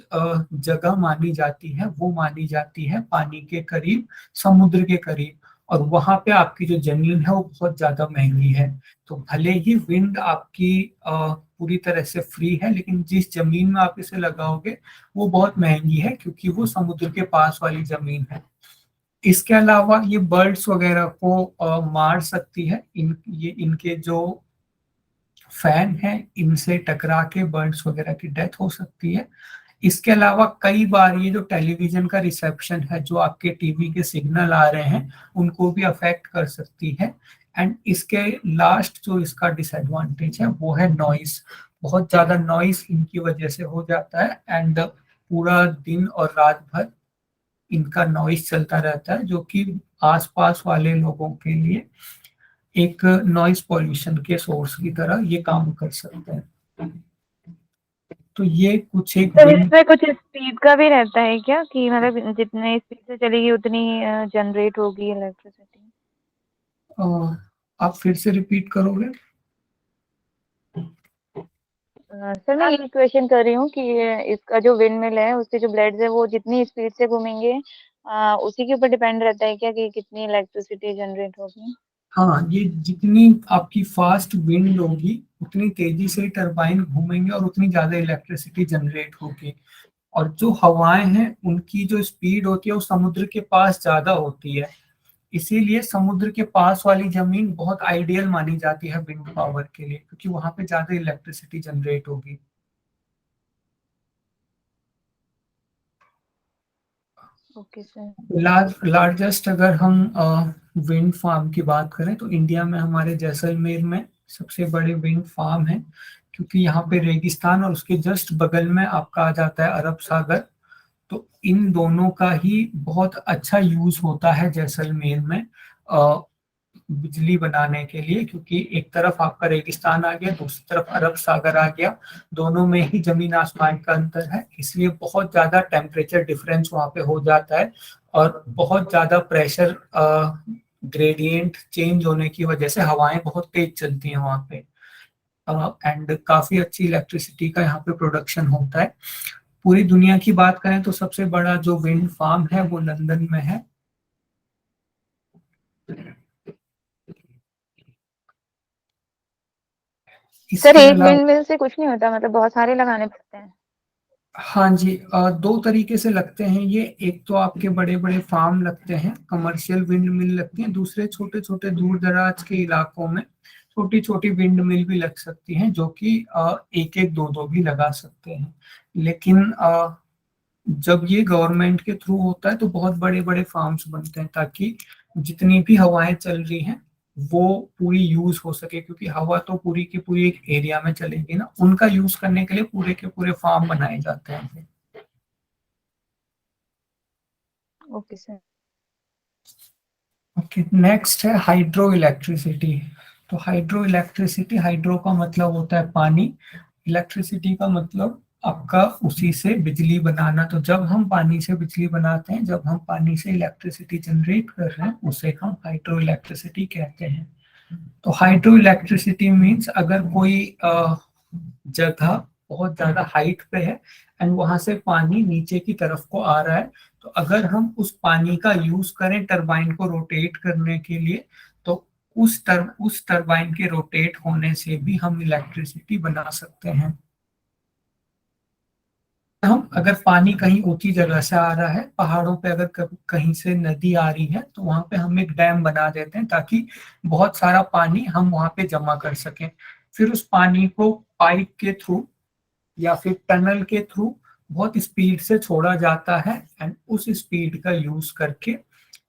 जगह मानी जाती है वो मानी जाती है पानी के करीब, समुद्र के करीब, और वहां पे आपकी जो जमीन है वो बहुत ज्यादा महंगी है। तो भले ही विंड आपकी पूरी तरह से फ्री है, लेकिन जिस जमीन में आप इसे लगाओगे वो बहुत महंगी है क्योंकि वो समुद्र के पास वाली जमीन है। इसके अलावा ये बर्ड्स वगैरह को मार सकती है। इनके जो फैन है इनसे टकरा के बर्ड्स वगैरह की डेथ हो सकती है। इसके अलावा कई बार ये जो टेलीविजन का रिसेप्शन है, जो आपके टीवी के सिग्नल आ रहे हैं, उनको भी अफेक्ट कर सकती है। एंड इसके लास्ट जो इसका डिसएडवांटेज है वो है नॉइस। बहुत ज्यादा नॉइस इनकी वजह से हो जाता है एंड पूरा दिन और रात भर इनका नॉइस चलता रहता है, जो कि आसपास वाले लोगों के लिए एक नॉइस पॉल्यूशन के सोर्स की तरह ये काम कर सकते हैं। तो ये कुछ एक तो इसमें कुछ स्पीड का भी रहता है क्या, कि मतलब जितने स्पीड से चलेगी उतनी जनरेट होगी इलेक्ट्रिसिटी? आप फिर से रिपीट करोगे? सर मैं ये क्वेश्चन कर रही हूँ कि इसका जो विंड मिल है उसके जो ब्लेड्स है वो जितनी स्पीड से घूमेंगे उसी के ऊपर डिपेंड रहता है क्या कि कितनी इलेक्ट्रिसिटी जनरेट होगी? हाँ, ये जितनी आपकी फास्ट विंड होगी उतनी तेजी से टरबाइन घूमेंगे और उतनी ज्यादा इलेक्ट्रिसिटी जनरेट होगी। और जो हवाएं हैं उनकी जो स्पीड होती है वो समुद्र के पास ज्यादा होती है, इसीलिए समुद्र के पास वाली जमीन बहुत आइडियल मानी जाती है विंड पावर के लिए, क्योंकि वहां पे ज्यादा इलेक्ट्रिसिटी जनरेट होगी। Okay sir. लार्जेस्ट अगर हम विंड फार्म की बात करें तो इंडिया में हमारे जैसलमेर में सबसे बड़े विंड फार्म है, क्योंकि यहाँ पे रेगिस्तान और उसके जस्ट बगल में आपका आ जाता है अरब सागर। तो इन दोनों का ही बहुत अच्छा यूज होता है जैसलमेर में बिजली बनाने के लिए, क्योंकि एक तरफ आपका रेगिस्तान आ गया, दूसरी तरफ अरब सागर आ गया, दोनों में ही जमीन आसमान का अंतर है, इसलिए बहुत ज्यादा टेम्परेचर डिफरेंस वहां पे हो जाता है और बहुत ज्यादा प्रेशर ग्रेडियंट चेंज होने की वजह से हवाएं बहुत तेज चलती हैं वहां पे, एंड काफी अच्छी इलेक्ट्रिसिटी का यहाँ पे प्रोडक्शन होता है। पूरी दुनिया की बात करें तो सबसे बड़ा जो विंड फार्म है वो लंदन में है। सर एक विंड मिल से कुछ नहीं होता, मतलब बहुत सारे लगाने पड़ते हैं? हाँ जी, दो तरीके से लगते हैं ये। एक तो आपके बड़े बड़े फार्म लगते हैं, कमर्शियल विंड मिल लगती हैं, दूसरे छोटे छोटे दूर दराज के इलाकों में छोटी छोटी विंड मिल भी लग सकती हैं, जो कि एक एक दो दो भी लगा सकते हैं। लेकिन जब ये गवर्नमेंट के थ्रू होता है तो बहुत बड़े बड़े फार्म्स बनते हैं, ताकि जितनी भी हवाएं चल रही हैं वो पूरी यूज हो सके, क्योंकि हवा तो पूरी की पूरी एक एरिया में चलेगी ना, उनका यूज करने के लिए पूरे के पूरे फार्म बनाए जाते हैं। Okay sir. ओके, नेक्स्ट है हाइड्रो इलेक्ट्रिसिटी। तो हाइड्रो इलेक्ट्रिसिटी, हाइड्रो का मतलब होता है पानी, इलेक्ट्रिसिटी का मतलब आपका उसी से बिजली बनाना। तो जब हम पानी से बिजली बनाते हैं, जब हम पानी से इलेक्ट्रिसिटी जनरेट कर रहे हैं, उसे हम हाइड्रो इलेक्ट्रिसिटी कहते हैं। तो हाइड्रो इलेक्ट्रिसिटी मीन्स अगर कोई जगह बहुत ज्यादा हाइट पे है एंड वहां से पानी नीचे की तरफ को आ रहा है, तो अगर हम उस पानी का यूज करें टरबाइन को रोटेट करने के लिए, तो उस टरबाइन के रोटेट होने से भी हम इलेक्ट्रिसिटी बना सकते हैं। हम अगर पानी कहीं ऊंची जगह से आ रहा है, पहाड़ों पे अगर कहीं से नदी आ रही है, तो वहां पे हम एक डैम बना देते हैं ताकि बहुत सारा पानी हम वहां पे जमा कर सकें। फिर उस पानी को पाइप के थ्रू या फिर टनल के थ्रू बहुत स्पीड से छोड़ा जाता है एंड उस स्पीड का यूज करके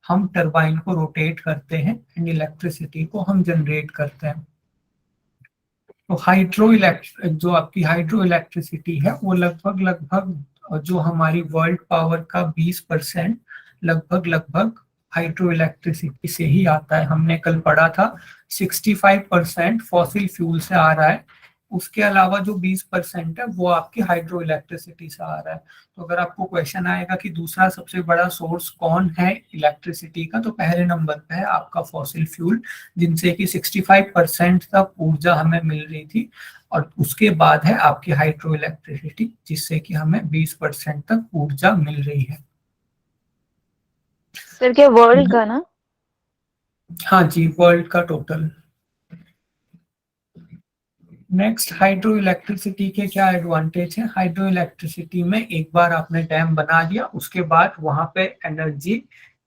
हम टरबाइन को रोटेट करते हैं एंड इलेक्ट्रिसिटी को हम जनरेट करते हैं। तो जो आपकी हाइड्रो इलेक्ट्रिसिटी है वो लगभग जो हमारी वर्ल्ड पावर का 20% लगभग हाइड्रो इलेक्ट्रिसिटी से ही आता है। हमने कल पढ़ा था 65% फॉसिल फ्यूल से आ रहा है, उसके अलावा जो 20% है वो आपकी हाइड्रो इलेक्ट्रिसिटी से आ रहा है। तो अगर आपको क्वेश्चन आएगा कि दूसरा सबसे बड़ा सोर्स कौन है इलेक्ट्रिसिटी का, तो पहले नंबर पे है आपका फॉसिल फ्यूल, जिनसे कि 65% तक ऊर्जा हमें मिल रही थी, और उसके बाद है आपकी हाइड्रो इलेक्ट्रिसिटी, जिससे कि हमें 20% तक ऊर्जा मिल रही है। सर क्या वर्ल्ड का ना? हाँ जी, वर्ल्ड का टोटल। नेक्स्ट, हाइड्रो इलेक्ट्रिसिटी के क्या एडवांटेज है। हाइड्रो इलेक्ट्रिसिटी में एक बार आपने डैम बना दिया, उसके बाद वहां पे एनर्जी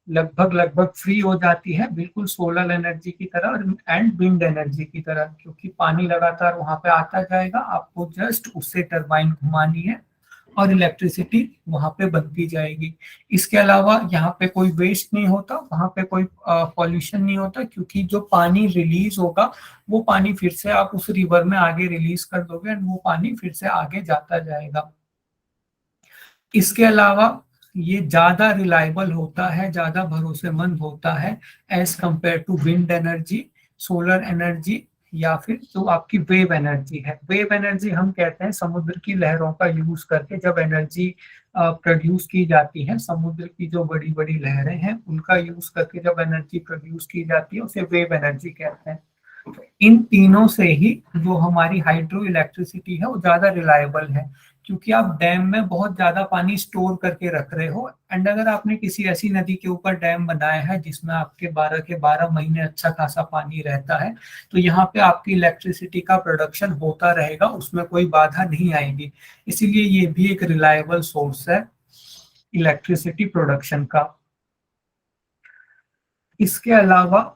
लगभग फ्री हो जाती है, बिल्कुल सोलर एनर्जी की तरह एंड विंड एनर्जी की तरह, क्योंकि पानी लगातार वहां पे आता जाएगा, आपको जस्ट उससे टरबाइन घुमानी है और इलेक्ट्रिसिटी वहां पे बनती जाएगी। इसके अलावा यहाँ पे कोई वेस्ट नहीं होता, वहां पे कोई पॉल्यूशन नहीं होता, क्योंकि जो पानी रिलीज होगा वो पानी फिर से आप उस रिवर में आगे रिलीज कर दोगे एंड वो पानी फिर से आगे जाता जाएगा। इसके अलावा ये ज्यादा रिलायबल होता है, ज्यादा भरोसेमंद होता है as compare to wind energy, solar energy, या फिर जो आपकी वेव एनर्जी है। वेव एनर्जी हम कहते हैं समुद्र की लहरों का यूज करके जब एनर्जी प्रोड्यूस की जाती है, समुद्र की जो बड़ी बड़ी लहरें हैं उनका यूज करके जब एनर्जी प्रोड्यूस की जाती है उसे वेव एनर्जी कहते हैं। इन तीनों से ही जो हमारी हाइड्रो इलेक्ट्रिसिटी है वो ज्यादा रिलायबल है, क्योंकि आप डैम में बहुत ज्यादा पानी स्टोर करके रख रहे हो। एंड अगर आपने किसी ऐसी नदी के ऊपर डैम बनाया है जिसमें आपके 12 के 12 महीने अच्छा खासा पानी रहता है, तो यहाँ पे आपकी इलेक्ट्रिसिटी का प्रोडक्शन होता रहेगा, उसमें कोई बाधा नहीं आएगी। इसीलिए ये भी एक रिलायबल सोर्स है इलेक्ट्रिसिटी प्रोडक्शन का। इसके अलावा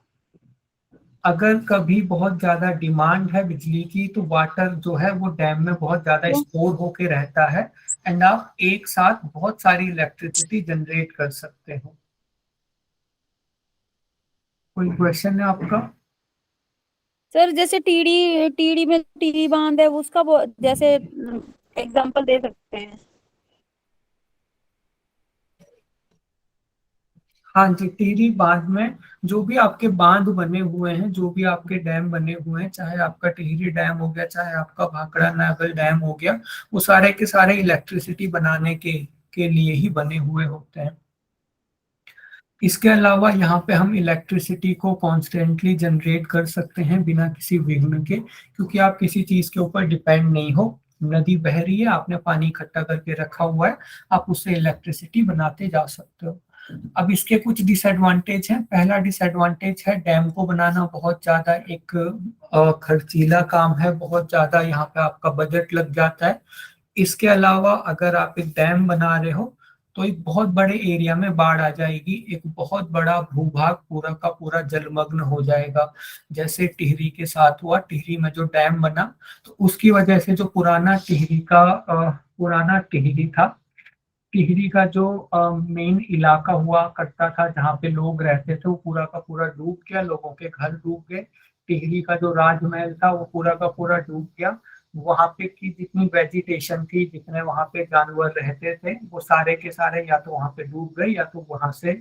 अगर कभी बहुत ज्यादा डिमांड है बिजली की, तो वाटर जो है वो डैम में बहुत ज्यादा स्टोर होके रहता है एंड आप एक साथ बहुत सारी इलेक्ट्रिसिटी जनरेट कर सकते हो। कोई क्वेश्चन है आपका? सर जैसे टीडी टीडी में टीडी बांध है उसका जैसे एग्जांपल दे सकते हैं? हाँ जी, टिहरी बांध में जो भी आपके बांध बने हुए हैं, जो भी आपके डैम बने हुए हैं, चाहे आपका टिहरी डैम हो गया, चाहे आपका भाखड़ा नागल डैम हो गया, वो सारे के सारे इलेक्ट्रिसिटी बनाने के लिए ही बने हुए होते हैं। इसके अलावा यहाँ पे हम इलेक्ट्रिसिटी को कॉन्स्टेंटली जनरेट कर सकते हैं बिना किसी विघ्न के, क्योंकि आप किसी चीज के ऊपर डिपेंड नहीं हो। नदी बह रही है, आपने पानी इकट्ठा करके रखा हुआ है, आप उससे इलेक्ट्रिसिटी बनाते जा सकते हो। अब इसके कुछ डिसएडवांटेज हैं। पहला डिसएडवांटेज है डैम को बनाना बहुत ज्यादा एक खर्चीला काम है, बहुत ज्यादा यहाँ पे आपका बजट लग जाता है। इसके अलावा अगर आप एक डैम बना रहे हो तो एक बहुत बड़े एरिया में बाढ़ आ जाएगी, एक बहुत बड़ा भूभाग पूरा का पूरा जलमग्न हो जाएगा। जैसे टिहरी के साथ हुआ, टिहरी में जो डैम बना तो उसकी वजह से जो पुराना टिहरी था, टिहरी का जो मेन इलाका हुआ करता था जहाँ पे लोग रहते थे, वो पूरा का पूरा डूब गया, लोगों के घर डूब गए। टिहरी का जो राजमहल था वो पूरा का पूरा डूब गया। वहां पे की जितनी वेजिटेशन थी, जितने वहां पे जानवर रहते थे, वो सारे के सारे या तो वहां पे डूब गए या तो वहां से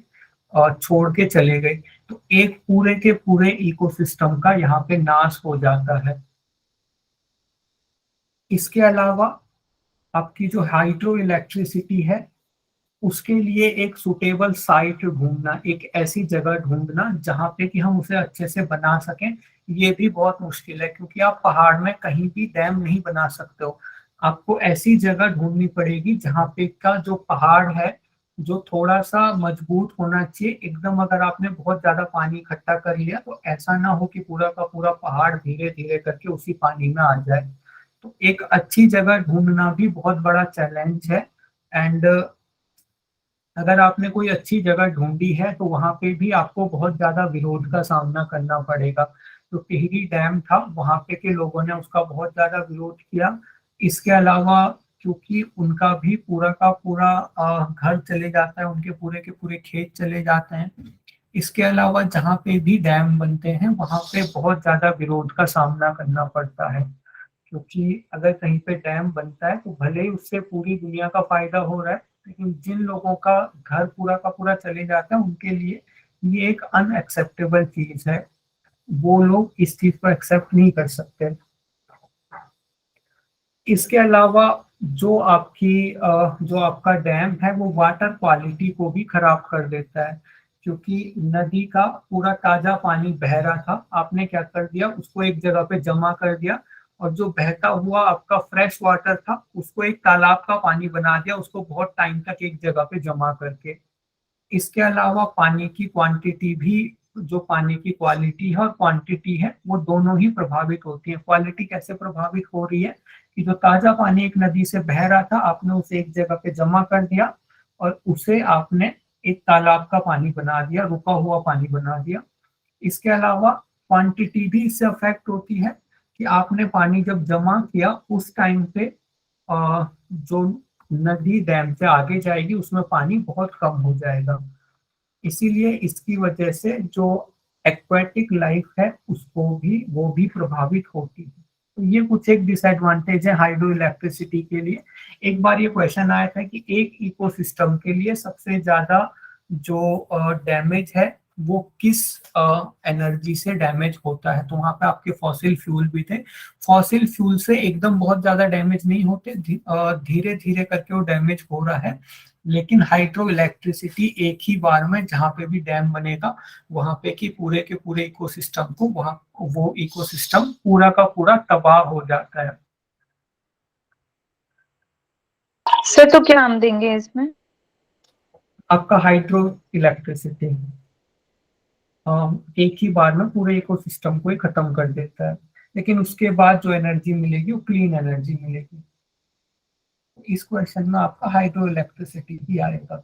छोड़ के चले गए। तो एक पूरे के पूरे इकोसिस्टम का यहाँ पे नाश हो जाता है। इसके अलावा आपकी जो हाइड्रो इलेक्ट्रिसिटी है उसके लिए एक सुटेबल साइट ढूंढना, एक ऐसी जगह ढूंढना जहां पे कि हम उसे अच्छे से बना सकें, ये भी बहुत मुश्किल है, क्योंकि आप पहाड़ में कहीं भी डैम नहीं बना सकते हो। आपको ऐसी जगह ढूंढनी पड़ेगी जहां पे का जो पहाड़ है जो थोड़ा सा मजबूत होना चाहिए एकदम। अगर आपने बहुत ज्यादा पानी इकट्ठा कर लिया तो ऐसा ना हो कि पूरा का पूरा पहाड़ धीरे धीरे करके उसी पानी में आ जाए। तो एक अच्छी जगह ढूंढना भी बहुत बड़ा चैलेंज है। एंड अगर आपने कोई अच्छी जगह ढूंढी है तो वहां पे भी आपको बहुत ज्यादा विरोध का सामना करना पड़ेगा। तो टिहरी डैम था, वहां पे के लोगों ने उसका बहुत ज्यादा विरोध किया। इसके अलावा क्योंकि उनका भी पूरा का पूरा घर चले जाता है, उनके पूरे के पूरे खेत चले जाते हैं। इसके अलावा जहाँ पे भी डैम बनते हैं वहां पे बहुत ज्यादा विरोध का सामना करना पड़ता है, क्योंकि अगर कहीं पे डैम बनता है तो भले ही उससे पूरी दुनिया का फायदा हो रहा है, लेकिन जिन लोगों का घर पूरा का पूरा चले जाता है उनके लिए ये एक अनएक्सेप्टेबल चीज है। वो लोग इस चीज को एक्सेप्ट नहीं कर सकते। इसके अलावा जो आपका डैम है वो वाटर क्वालिटी को भी खराब कर देता है, क्योंकि नदी का पूरा ताजा पानी बह रहा था, आपने क्या कर दिया, उसको एक जगह पे जमा कर दिया, और जो बहता हुआ आपका फ्रेश वाटर था उसको एक तालाब का पानी बना दिया, उसको बहुत टाइम तक एक जगह पे जमा करके। इसके अलावा पानी की क्वांटिटी भी, जो पानी की क्वालिटी है और क्वांटिटी है, वो दोनों ही प्रभावित होती है। क्वालिटी कैसे प्रभावित हो रही है कि जो ताजा पानी एक नदी से बह रहा था आपने उसे एक जगह पे जमा कर दिया और उसे आपने एक तालाब का पानी बना दिया, रुका हुआ पानी बना दिया। इसके अलावा क्वांटिटी भी इससे अफेक्ट होती है कि आपने पानी जब जमा किया उस टाइम पे जो नदी डैम से आगे जाएगी उसमें पानी बहुत कम हो जाएगा। इसीलिए इसकी वजह से जो एक्वेटिक लाइफ है वो भी प्रभावित होती है। तो ये कुछ एक डिसएडवांटेज है हाइड्रो इलेक्ट्रिसिटी के लिए। एक बार ये क्वेश्चन आया था कि एक इकोसिस्टम के लिए सबसे ज्यादा जो डैमेज है वो किस एनर्जी से डैमेज होता है, तो वहां पे आपके फॉसिल फ्यूल भी थे। फॉसिल फ्यूल से एकदम बहुत ज्यादा डैमेज नहीं होते, धीरे धीरे करके वो डैमेज हो रहा है। लेकिन हाइड्रो इलेक्ट्रिसिटी एक ही बार में जहाँ पे भी डैम बनेगा वहां पे की पूरे के पूरे इकोसिस्टम को वो इकोसिस्टम पूरा का पूरा तबाह हो जाता है। सर तो क्या नाम देंगे इसमें? आपका हाइड्रो इलेक्ट्रिसिटी एक ही बार में पूरे इकोसिस्टम को ही खत्म कर देता है, लेकिन उसके बाद जो एनर्जी मिलेगी वो क्लीन एनर्जी मिलेगी। इस क्वेश्चन में आपका हाइड्रो इलेक्ट्रिसिटी भी आएगा।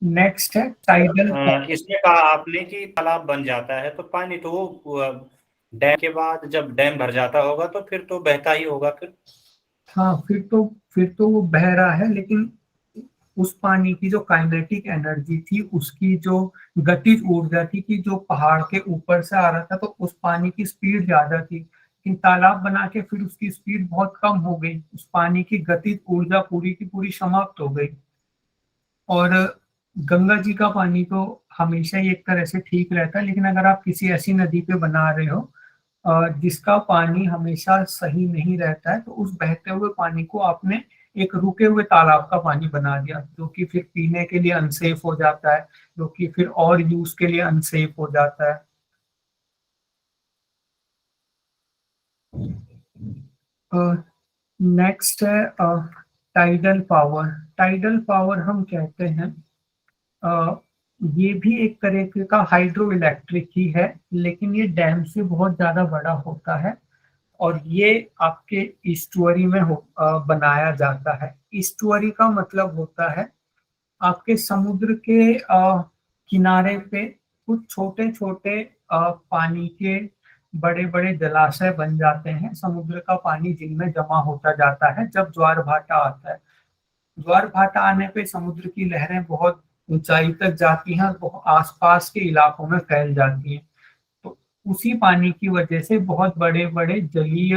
नेक्स्ट है टाइडल। इसमें कहा आपने कि तालाब बन जाता है तो पानी तो वो डैम के बाद जब डैम भर जाता होगा तो फिर तो बहता ही होगा फिर। हाँ, फिर तो वो बह रहा है, लेकिन उस पानी की जो काइनेटिक एनर्जी थी, उसकी जो गतिज ऊर्जा थी कि जो पहाड़ के ऊपर से आ रहा था, तो उस पानी की स्पीड ज्यादा थी, लेकिन तालाब बना के फिर उसकी स्पीड बहुत कम हो गई, उस पानी की गतिज ऊर्जा पूरी की पूरी समाप्त हो गई। और गंगा जी का पानी तो हमेशा ही एक तरह से ठीक रहता है, लेकिन अगर आप किसी ऐसी नदी पे बना रहे हो जिसका पानी हमेशा सही नहीं रहता है, तो उस बहते हुए पानी को आपने एक रुके हुए तालाब का पानी बना दिया, जो कि फिर पीने के लिए अनसेफ हो जाता है, जो कि फिर और यूज के लिए अनसेफ हो जाता है। नेक्स्ट है टाइडल पावर। टाइडल पावर हम कहते हैं ये भी एक तरीके का हाइड्रो इलेक्ट्रिक ही है, लेकिन ये डैम से बहुत ज्यादा बड़ा होता है और ये आपके ईस्टुअरी में बनाया जाता है। ईस्टुअरी का मतलब होता है आपके समुद्र के किनारे पे कुछ छोटे छोटे पानी के बड़े बड़े जलाशय बन जाते हैं, समुद्र का पानी जिनमें जमा होता जाता है जब ज्वार भाटा आता है। ज्वार भाटा आने पे समुद्र की लहरें बहुत ऊंचाई तक जाती हैं और आसपास के इलाकों में फैल जाती हैं, तो उसी पानी की वजह से बहुत बड़े बड़े जलीय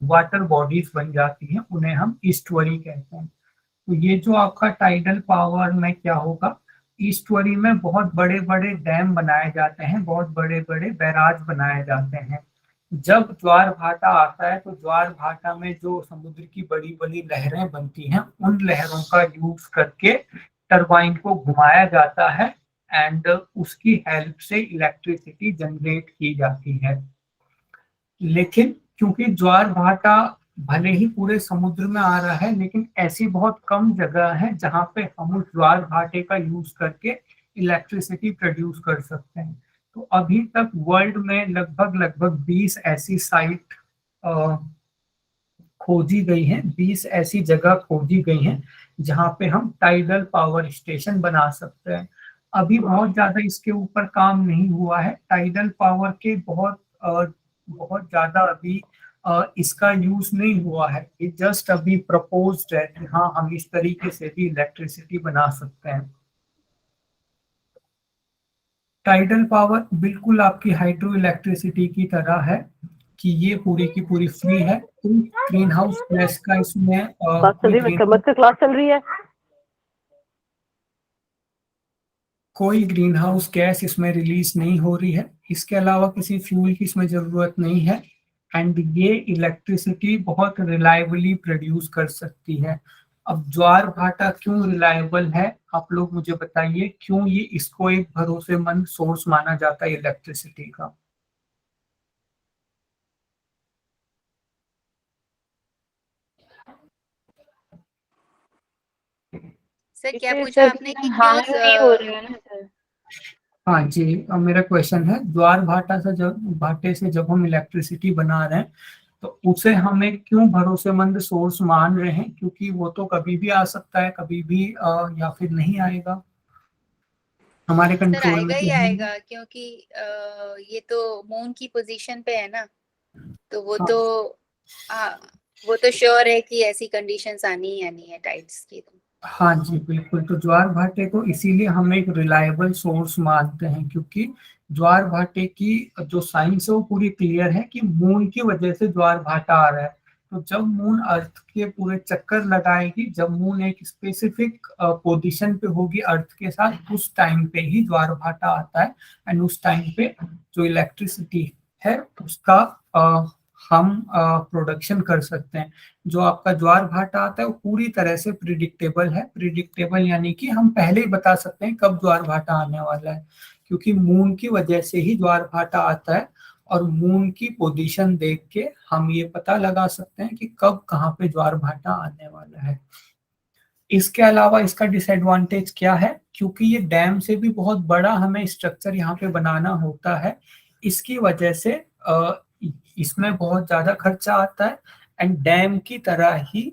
वाटर बॉडीज बन जाती हैं, उन्हें हम ईस्टुअरी कहते हैं। तो ये जो आपका टाइडल पावर में क्या होगा, ईस्टुअरी में बहुत बड़े बड़े डैम बनाए जाते हैं, बहुत बड़े बड़े बैराज बनाए जाते हैं। जब ज्वार भाटा आता है तो ज्वार भाटा में जो समुद्र की बड़ी बड़ी लहरें बनती हैं, उन लहरों का यूज करके टरबाइन को घुमाया जाता है एंड उसकी हेल्प से इलेक्ट्रिसिटी जनरेट की जाती है। लेकिन क्योंकि ज्वार भाटा भले ही पूरे समुद्र में आ रहा है, लेकिन ऐसी बहुत कम जगह है जहां पे हम उस ज्वार भाटे का यूज करके इलेक्ट्रिसिटी प्रोड्यूस कर सकते हैं। तो अभी तक वर्ल्ड में लगभग 20 ऐसी साइट खोजी गई हैं, 20 ऐसी जगह खोजी गई हैं जहां पे हम टाइडल पावर स्टेशन बना सकते हैं। अभी बहुत ज्यादा इसके ऊपर काम नहीं हुआ है, टाइडल पावर के बहुत ज्यादा अभी इसका यूज नहीं हुआ है, ये जस्ट अभी प्रपोज्ड है कि हाँ हम इस तरीके से भी इलेक्ट्रिसिटी बना सकते हैं। टाइडल पावर बिल्कुल आपकी हाइड्रो इलेक्ट्रिसिटी की तरह है कि ये पूरी की पूरी फ्री है, ग्रीन हाउस गैस का इसमें क्लास चल रही है, कोई ग्रीन हाउस गैस इसमें रिलीज नहीं हो रही है, इसके अलावा किसी फ्यूल की इसमें जरूरत नहीं है एंड ये इलेक्ट्रिसिटी बहुत रिलायबली प्रोड्यूस कर सकती है। अब ज्वार भाटा क्यों रिलायबल है, आप लोग मुझे बताइए, क्यों ये इसको एक भरोसेमंद सोर्स माना जाता है इलेक्ट्रिसिटी का? सर क्या पूछा आपने कि हार्म नहीं हो रही है ना सर? हाँ जी, अब मेरा क्वेश्चन है, ज्वार भाटे से जब हम इलेक्ट्रिसिटी बना रहे हैं तो उसे हमें क्यों भरोसेमंद सोर्स मान रहे हैं, क्योंकि वो तो कभी भी आ सकता है, कभी भी या फिर नहीं आएगा, हमारे कंट्रोल में आएगा ही तो नहीं। आएगा, क्योंकि ये तो मून की पोजीशन पे है ना, तो वो हाँ। वो तो श्योर है कि ऐसी कंडीशंस आनी ही आनी है टाइड्स की। हाँ जी बिल्कुल, तो ज्वार भाटे को इसीलिए हम एक रिलायबल सोर्स मानते हैं, क्योंकि ज्वार भाटे की जो साइंस है वो पूरी क्लियर है कि मून की वजह से ज्वार भाटा आ रहा है। तो जब मून अर्थ के पूरे चक्कर लगाएगी, जब मून एक स्पेसिफिक पोजीशन पे होगी अर्थ के साथ, उस टाइम पे ही ज्वार भाटा आता है एंड उस टाइम पे जो इलेक्ट्रिसिटी है उसका हम प्रोडक्शन कर सकते हैं। जो आपका ज्वार भाटा आता है वो पूरी तरह से प्रिडिक्टेबल है, प्रिडिक्टेबल यानी कि हम पहले ही बता सकते हैं कब ज्वार भाटा आने वाला है, क्योंकि मून की वजह से ही ज्वार भाटा आता है और मून की पोजीशन देख के हम ये पता लगा सकते हैं कि कब कहाँ पे ज्वार भाटा आने वाला है। इसके अलावा इसका डिसएडवांटेज क्या है, क्योंकि ये डैम से भी बहुत बड़ा हमें स्ट्रक्चर यहाँ पे बनाना होता है, इसकी वजह से इसमें बहुत ज्यादा खर्चा आता है। एंड डैम की तरह ही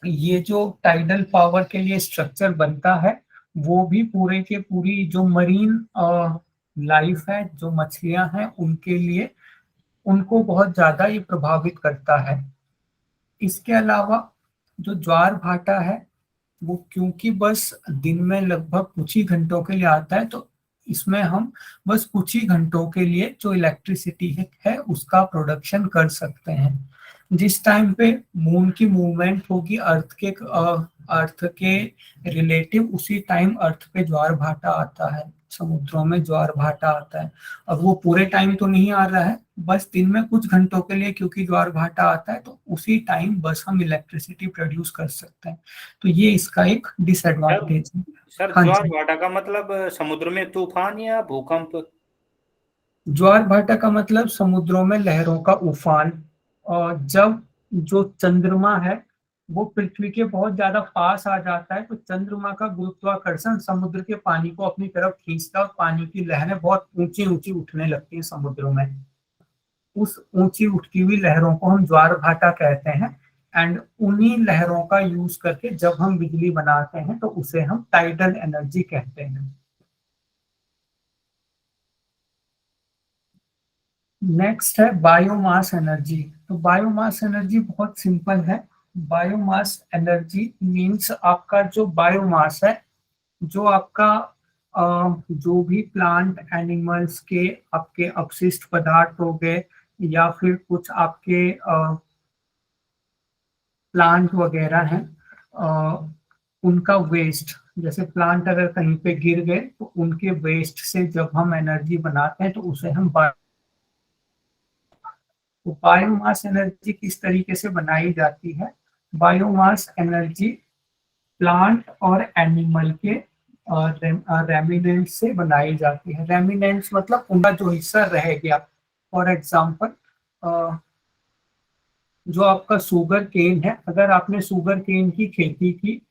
ये जो टाइडल पावर के लिए स्ट्रक्चर बनता है वो भी पूरे के पूरी जो मरीन लाइफ है, जो मछलियां हैं, उनके लिए उनको बहुत ज्यादा ये प्रभावित करता है। इसके अलावा जो ज्वार भाटा है वो क्योंकि बस दिन में लगभग कुछ ही घंटों के लिए आता है, तो इसमें हम बस कुछ ही घंटों के लिए जो इलेक्ट्रिसिटी है उसका प्रोडक्शन कर सकते हैं। जिस टाइम पे मून की मूवमेंट होगी अर्थ के रिलेटिव, उसी टाइम अर्थ पे ज्वार भाटा आता है, समुद्रों में ज्वार भाटा आता है। अब वो पूरे टाइम तो नहीं आ रहा है, बस दिन में कुछ घंटों के लिए क्योंकि ज्वार भाटा आता है, तो उसी टाइम बस हम इलेक्ट्रिसिटी प्रोड्यूस कर सकते हैं। तो ये इसका एक डिसएडवांटेज है। सर हाँ ज्वार जी। भाटा का मतलब समुद्र में तूफान या भूकंप? ज्वार भाटा का मतलब समुद्रों में लहरों का उफान, और जब जो चंद्रमा है वो पृथ्वी के बहुत ज्यादा पास आ जाता है, तो चंद्रमा का गुरुत्वाकर्षण समुद्र के पानी को अपनी तरफ खींचता है और पानी की लहरें बहुत ऊंची ऊंची उठने लगती हैं समुद्रों में। उस ऊंची उठती हुई लहरों को हम ज्वार भाटा कहते हैं। एंड उन्हीं लहरों का यूज करके जब हम बिजली बनाते हैं तो उसे हम टाइडल एनर्जी कहते हैं। नेक्स्ट है बायोमास एनर्जी। तो बायोमास एनर्जी बहुत सिंपल है। बायोमास एनर्जी मीन्स आपका जो बायोमास है, जो आपका जो भी प्लांट एनिमल्स के आपके अपशिष्ट पदार्थ हो गए, या फिर कुछ आपके प्लांट वगैरह हैं, उनका वेस्ट, जैसे प्लांट अगर कहीं पे गिर गए तो उनके वेस्ट से जब हम एनर्जी बनाते हैं तो उसे हम बायोमास एनर्जी किस तरीके से बनाई जाती है। बायोमास एनर्जी प्लांट और एनिमल के रेमिनेंट्स से बनाई जाती है। रेमिनेंट्स मतलब उनका जो हिस्सा रह गया। फॉर एग्जांपल जो आपका शुगर केन है, अगर आपने शुगर केन की खेती की,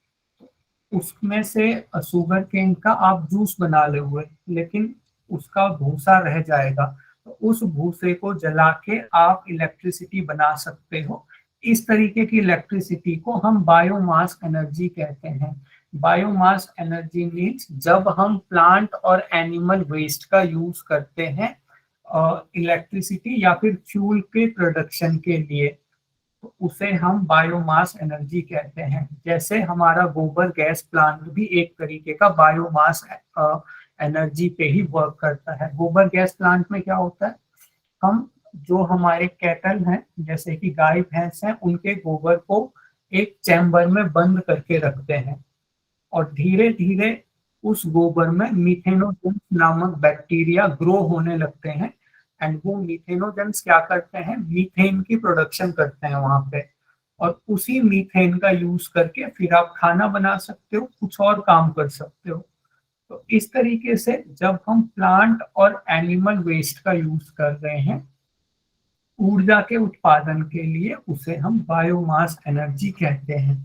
उसमें से शुगर केन का आप जूस बना लोगे, लेकिन उसका भूसा रह जाएगा, तो उस भूसे को जला के आप इलेक्ट्रिसिटी बना सकते हो। इस तरीके की इलेक्ट्रिसिटी को हम बायोमास एनर्जी कहते हैं। बायोमास एनर्जी मीन्स जब हम प्लांट और एनिमल वेस्ट का यूज करते हैं इलेक्ट्रिसिटी या फिर फ्यूल के प्रोडक्शन के लिए, तो उसे हम बायोमास एनर्जी कहते हैं। जैसे हमारा गोबर गैस प्लांट भी एक तरीके का बायोमास एनर्जी पे ही वर्क करता है। गोबर गैस प्लांट में क्या होता है, हम जो हमारे कैटल हैं, जैसे कि गाय भैंस हैं, उनके गोबर को एक चैम्बर में बंद करके रखते हैं और धीरे धीरे उस गोबर में मीथेनोजेंस नामक बैक्टीरिया ग्रो होने लगते हैं। एंड वो मीथेनोजेंस क्या करते हैं, मीथेन की प्रोडक्शन करते हैं वहां पे, और उसी मीथेन का यूज करके फिर आप खाना बना सकते हो, कुछ और काम कर सकते हो। तो इस तरीके से जब हम प्लांट और एनिमल वेस्ट का यूज कर रहे हैं ऊर्जा के उत्पादन के लिए, उसे हम बायोमास एनर्जी कहते हैं।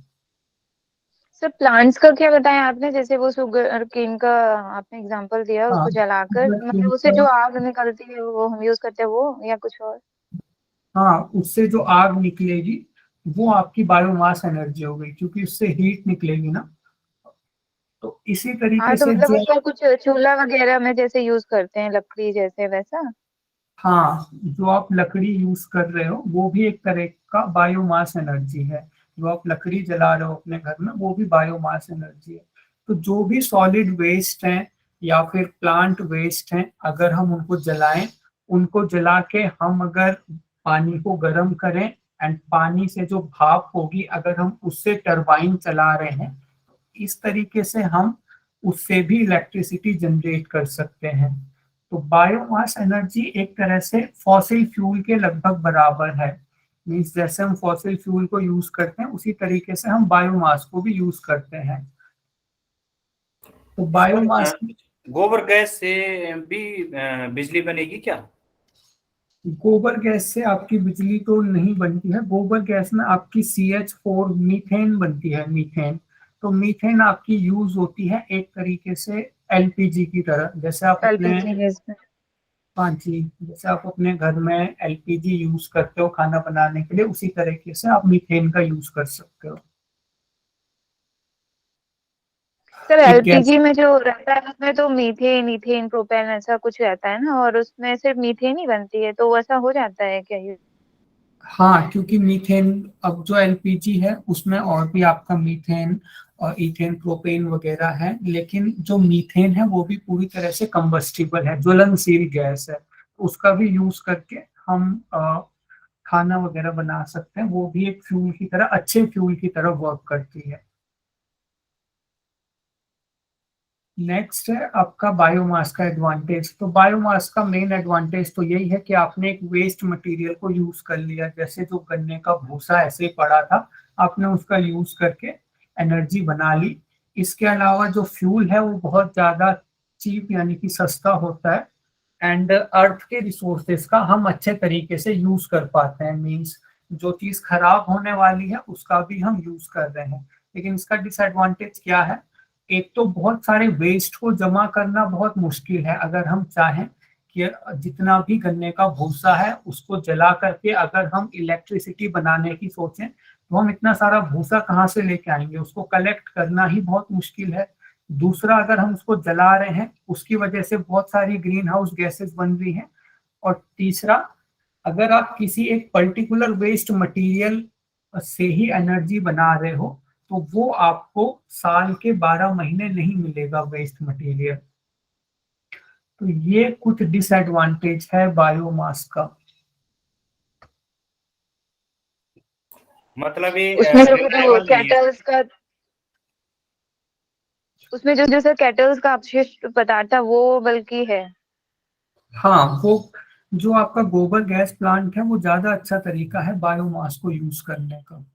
सर प्लांट्स का क्या बताया आपने, जैसे वो शुगर केन का आपने एग्जांपल दिया, उसको जलाकर मतलब उससे जो आग निकलती है वो हम यूज करते हैं, वो या कुछ और? हाँ, उससे जो आग निकलेगी वो आपकी बायोमास एनर्जी हो गई, क्योंकि उससे हीट निकलेगी ना। तो इसी तरीके तो से मतलब जो उसको कुछ चूल्हा वगैरह में जैसे यूज करते हैं, लकड़ी जैसे, वैसा? हाँ, जो आप लकड़ी यूज कर रहे हो वो भी एक तरह का बायोमास एनर्जी है। जो आप लकड़ी जला रहे हो अपने घर में, वो भी बायोमास एनर्जी है। तो जो भी सॉलिड वेस्ट हैं या फिर प्लांट वेस्ट हैं, अगर हम उनको जलाएं, उनको जला के हम अगर पानी को गर्म करें एंड पानी से जो भाप होगी अगर हम उससे टरबाइन चला रहे हैं, इस तरीके से हम उससे भी इलेक्ट्रिसिटी जनरेट कर सकते हैं। तो बायोमास एनर्जी एक तरह से फॉसिल फ्यूल के लगभग बराबर है। मींस जैसे हम फॉसिल फ्यूल को यूज करते हैं उसी तरीके से हम बायोमास को भी यूज करते हैं। तो बायोमास गोबर गैस से भी बिजली बनेगी क्या? गोबर गैस से आपकी बिजली तो नहीं बनती है। गोबर गैस में आपकी CH4 मीथेन बनती है, मीथेन। तो मीथेन आपकी यूज होती है एक तरीके से LPG की तरह। जैसे आप अपने, एलपीजी गैस में। हाँ जी, जैसे आप अपने घर में LPG यूज करते हो खाना बनाने के लिए, उसी तरीके से आप मीथेन का यूज कर सकते हो। सर एक गैस, एलपीजी में जो रहता है उसमें तो मीथेन, इथेन, प्रोपेन ऐसा कुछ रहता है ना, और उसमें सिर्फ मीथेन ही बनती है, तो वैसा हो जाता है क्या ये? हाँ, क्योंकि मीथेन, अब जो LPG है उसमें और भी आपका मीथेन और इथेन, प्रोपेन वगैरह है, लेकिन जो मीथेन है वो भी पूरी तरह से कंबस्टिबल है, ज्वलनशील गैस है। उसका भी यूज करके हम खाना वगैरह बना सकते हैं। वो भी एक फ्यूल की तरह, अच्छे फ्यूल की तरह वर्क करती है। नेक्स्ट है आपका बायोमास का एडवांटेज। तो बायोमास का मेन एडवांटेज तो यही है कि आपने एक वेस्ट मटेरियल को यूज कर लिया, जैसे जो गन्ने का भूसा ऐसे ही पड़ा था, आपने उसका यूज करके एनर्जी बना ली। इसके अलावा जो फ्यूल है वो बहुत ज्यादा चीप यानी कि सस्ता होता है, एंड अर्थ के रिसोर्सेज का हम अच्छे तरीके से यूज कर पाते हैं। मींस जो चीज खराब होने वाली है उसका भी हम यूज कर रहे हैं। लेकिन इसका डिसएडवांटेज क्या है? एक तो बहुत सारे वेस्ट को जमा करना बहुत मुश्किल है। अगर हम चाहें कि जितना भी गन्ने का भूसा है उसको जला करके अगर हम इलेक्ट्रिसिटी बनाने की सोचें, तो हम इतना सारा भूसा कहाँ से लेके आएंगे? उसको कलेक्ट करना ही बहुत मुश्किल है। दूसरा, अगर हम उसको जला रहे हैं उसकी वजह से बहुत सारी ग्रीन हाउस गैसेस बन रही हैं। और तीसरा, अगर आप किसी एक पर्टिकुलर वेस्ट मटेरियल से ही एनर्जी बना रहे हो, तो वो आपको साल के 12 महीने नहीं मिलेगा वेस्ट मटेरियल। तो ये कुछ डिसएडवांटेज है बायोमास का। मतलब ये उसमें जो reliable नहीं है। कैटल्स का, उसमें जो सर कैटल्स का अपशिष्ट पदार्थ था वो बल्कि है। हाँ, वो जो आपका गोबर गैस प्लांट है वो ज्यादा अच्छा तरीका है बायोमास को यूज करने का।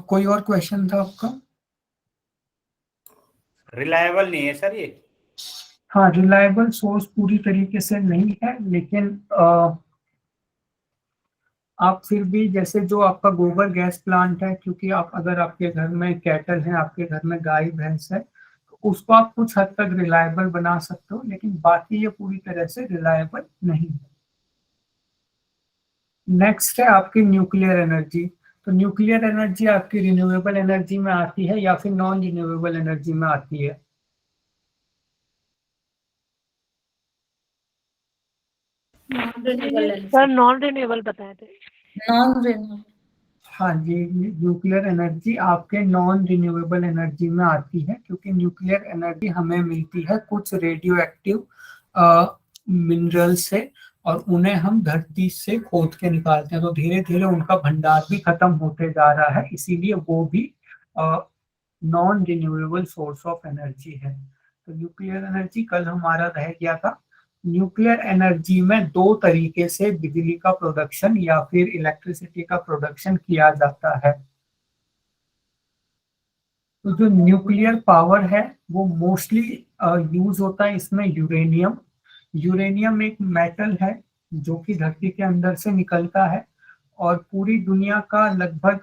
कोई और क्वेश्चन था आपका? रिलायबल नहीं है सर ये। हाँ, रिलायबल सोर्स पूरी तरीके से नहीं है, लेकिन आप फिर भी, जैसे जो आपका गोबर गैस प्लांट है, क्योंकि आप, अगर आपके घर में कैटल है, आपके घर में गाय भैंस है, तो उसको आप कुछ हद तक रिलायबल बना सकते हो, लेकिन बाकी ये पूरी तरह से रिलायबल नहीं है। नेक्स्ट है आपकी न्यूक्लियर एनर्जी। तो न्यूक्लियर एनर्जी आपकी रिन्यूएबल एनर्जी में आती है या फिर नॉन रिन्यूएबल एनर्जी में आती है? सर नॉन रिन्यूएबल बताए थे। Non renewable. हाँ जी, न्यूक्लियर एनर्जी आपके नॉन रिन्यूएबल एनर्जी में आती है, क्योंकि न्यूक्लियर एनर्जी हमें मिलती है कुछ रेडियो एक्टिव मिनरल से, और उन्हें हम धरती से खोद के निकालते हैं। तो धीरे धीरे उनका भंडार भी खत्म होते जा रहा है, इसीलिए वो भी non renewable source of energy है। तो न्यूक्लियर एनर्जी कल हमारा रह गया था। न्यूक्लियर एनर्जी में दो तरीके से बिजली का प्रोडक्शन या फिर इलेक्ट्रिसिटी का प्रोडक्शन किया जाता है। तो जो न्यूक्लियर पावर है वो मोस्टली यूज होता है इसमें यूरेनियम। यूरेनियम एक मेटल है जो कि धरती के अंदर से निकलता है, और पूरी दुनिया का लगभग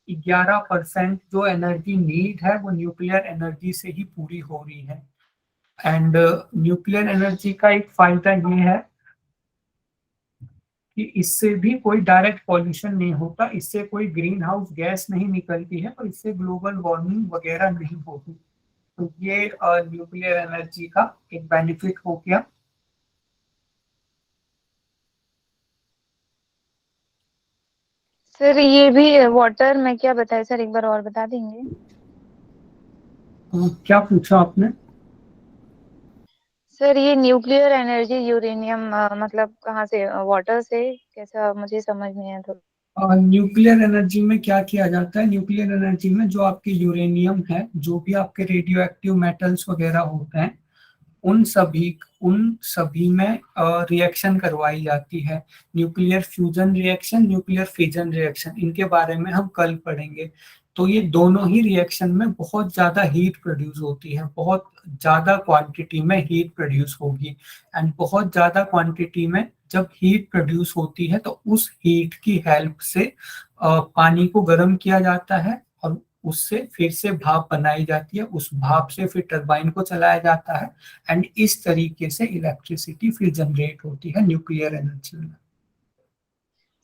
11% जो एनर्जी नीड है वो न्यूक्लियर एनर्जी से ही पूरी हो रही है। एंड न्यूक्लियर एनर्जी का एक फायदा ये है कि इससे भी कोई डायरेक्ट पॉल्यूशन नहीं होता, इससे कोई ग्रीन हाउस गैस नहीं निकलती है, और इससे ग्लोबल वार्मिंग वगैरह नहीं होती। तो ये न्यूक्लियर एनर्जी का एक बेनिफिट हो गया। सर ये भी वाटर में क्या बताया सर, एक बार और बता देंगे? क्या पूछा आपने? सर ये न्यूक्लियर एनर्जी यूरेनियम मतलब कहाँ से, वाटर से कैसा, मुझे समझ नहीं आया थोड़ा। न्यूक्लियर एनर्जी में क्या किया जाता है? न्यूक्लियर एनर्जी में जो आपके यूरेनियम है, जो भी आपके रेडियो एक्टिव मेटल्स वगैरह होते हैं, उन सभी में रिएक्शन करवाई जाती है। Nuclear fusion reaction, nuclear fission reaction, इनके बारे में हम कल पढ़ेंगे। तो ये दोनों ही रिएक्शन में बहुत ज्यादा हीट प्रोड्यूस होती है, बहुत ज्यादा क्वांटिटी में हीट प्रोड्यूस होगी। एंड बहुत ज्यादा क्वांटिटी में जब हीट प्रोड्यूस होती है तो उस हीट की हेल्प से पानी को गर्म किया जाता है और उससे फिर से भाप बनाई जाती है, उस भाप से फिर टरबाइन को चलाया जाता है एंड इस तरीके से इलेक्ट्रिसिटी फिर जनरेट होती है न्यूक्लियर एनर्जी में।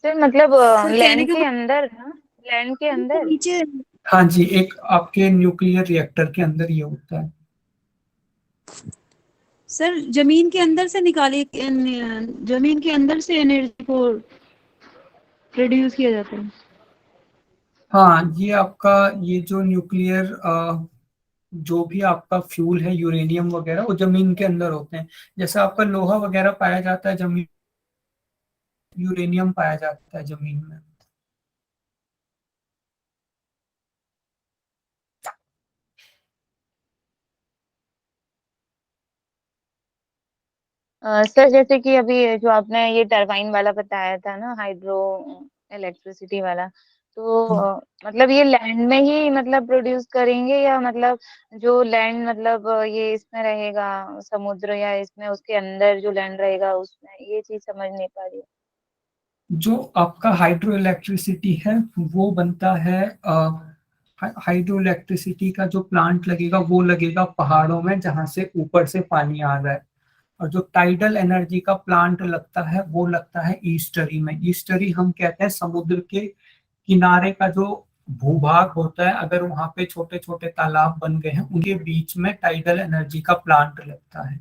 सर मतलब सर, कहने लैंड का के अंदर ना, लैंड के अंदर नीचे हाँ जी, एक आपके न्यूक्लियर रिएक्टर के अंदर ये होता है। सर जमीन के अंदर से निकाली, जमीन के अंदर से एनर्जी को प्रोड्यूस किया जाता है। हाँ, ये आपका ये जो न्यूक्लियर जो भी आपका फ्यूल है, यूरेनियम वगैरह, वो जमीन के अंदर होते हैं। जैसे आपका लोहा वगैरह पाया जाता है जमीन, यूरेनियम पाया जाता है जमीन में। सर जैसे कि अभी जो आपने ये टरबाइन वाला बताया था ना, हाइड्रो इलेक्ट्रिसिटी वाला, तो मतलब ये लैंड में ही मतलब प्रोड्यूस करेंगे, या मतलब जो लैंड मतलब ये इसमें रहेगा समुद्र, या इसमें उसके अंदर जो लैंड रहेगा उसमें, ये चीज समझ नहीं पा रही। जो आपका हाइड्रो इलेक्ट्रिसिटी है वो बनता है, हाइड्रो इलेक्ट्रिसिटी का जो प्लांट लगेगा वो लगेगा पहाड़ों में जहां से ऊपर से पानी आ रहा है। और जो टाइडल एनर्जी का प्लांट लगता है वो लगता है ईस्टरी में। ईस्टरी हम कहते हैं समुद्र के किनारे का जो भूभाग होता है, अगर वहां पे छोटे छोटे तालाब बन गए हैं उनके बीच में टाइडल एनर्जी का प्लांट लगता है।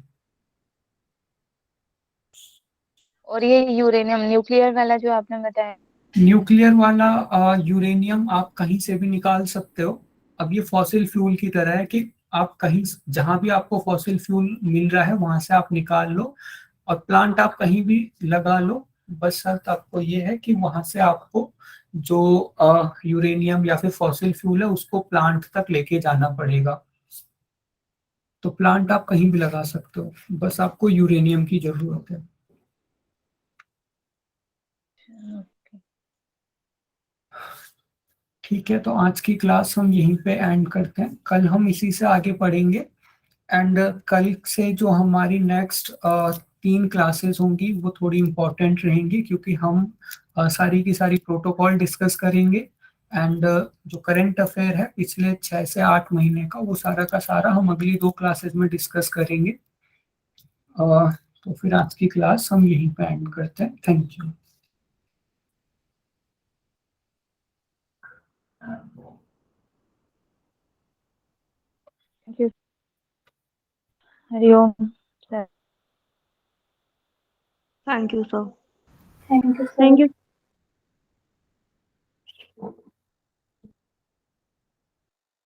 और ये यूरेनियम न्यूक्लियर वाला जो आपने बताया, न्यूक्लियर वाला यूरेनियम आप कहीं से भी निकाल सकते हो। अब ये फॉसिल फ्यूल की तरह है कि आप कहीं जहां भी आपको फॉसिल फ्यूल मिल रहा है वहां से आप निकाल लो और प्लांट आप कहीं भी लगा लो। बस शर्त आपको ये है कि वहां से आपको जो यूरेनियम या फिर फॉसिल फ्यूल है उसको प्लांट तक लेके जाना पड़ेगा। तो प्लांट आप कहीं भी लगा सकते हो, बस आपको यूरेनियम की जरूरत है। ठीक है, तो आज की क्लास हम यहीं पे एंड करते हैं, कल हम इसी से आगे पढ़ेंगे। एंड कल से जो हमारी नेक्स्ट 3 क्लासेस होंगी वो थोड़ी इम्पोर्टेंट रहेंगी, क्योंकि हम सारी की सारी प्रोटोकॉल डिस्कस करेंगे। एंड जो करंट अफेयर है पिछले 6 से 8 महीने का, वो सारा का सारा हम अगली 2 क्लासेस में डिस्कस करेंगे। तो फिर आज की क्लास हम यहीं पे एंड करते हैं। Thank you. Thank you, Hariom sir. Thank you sir. Thank you thank you.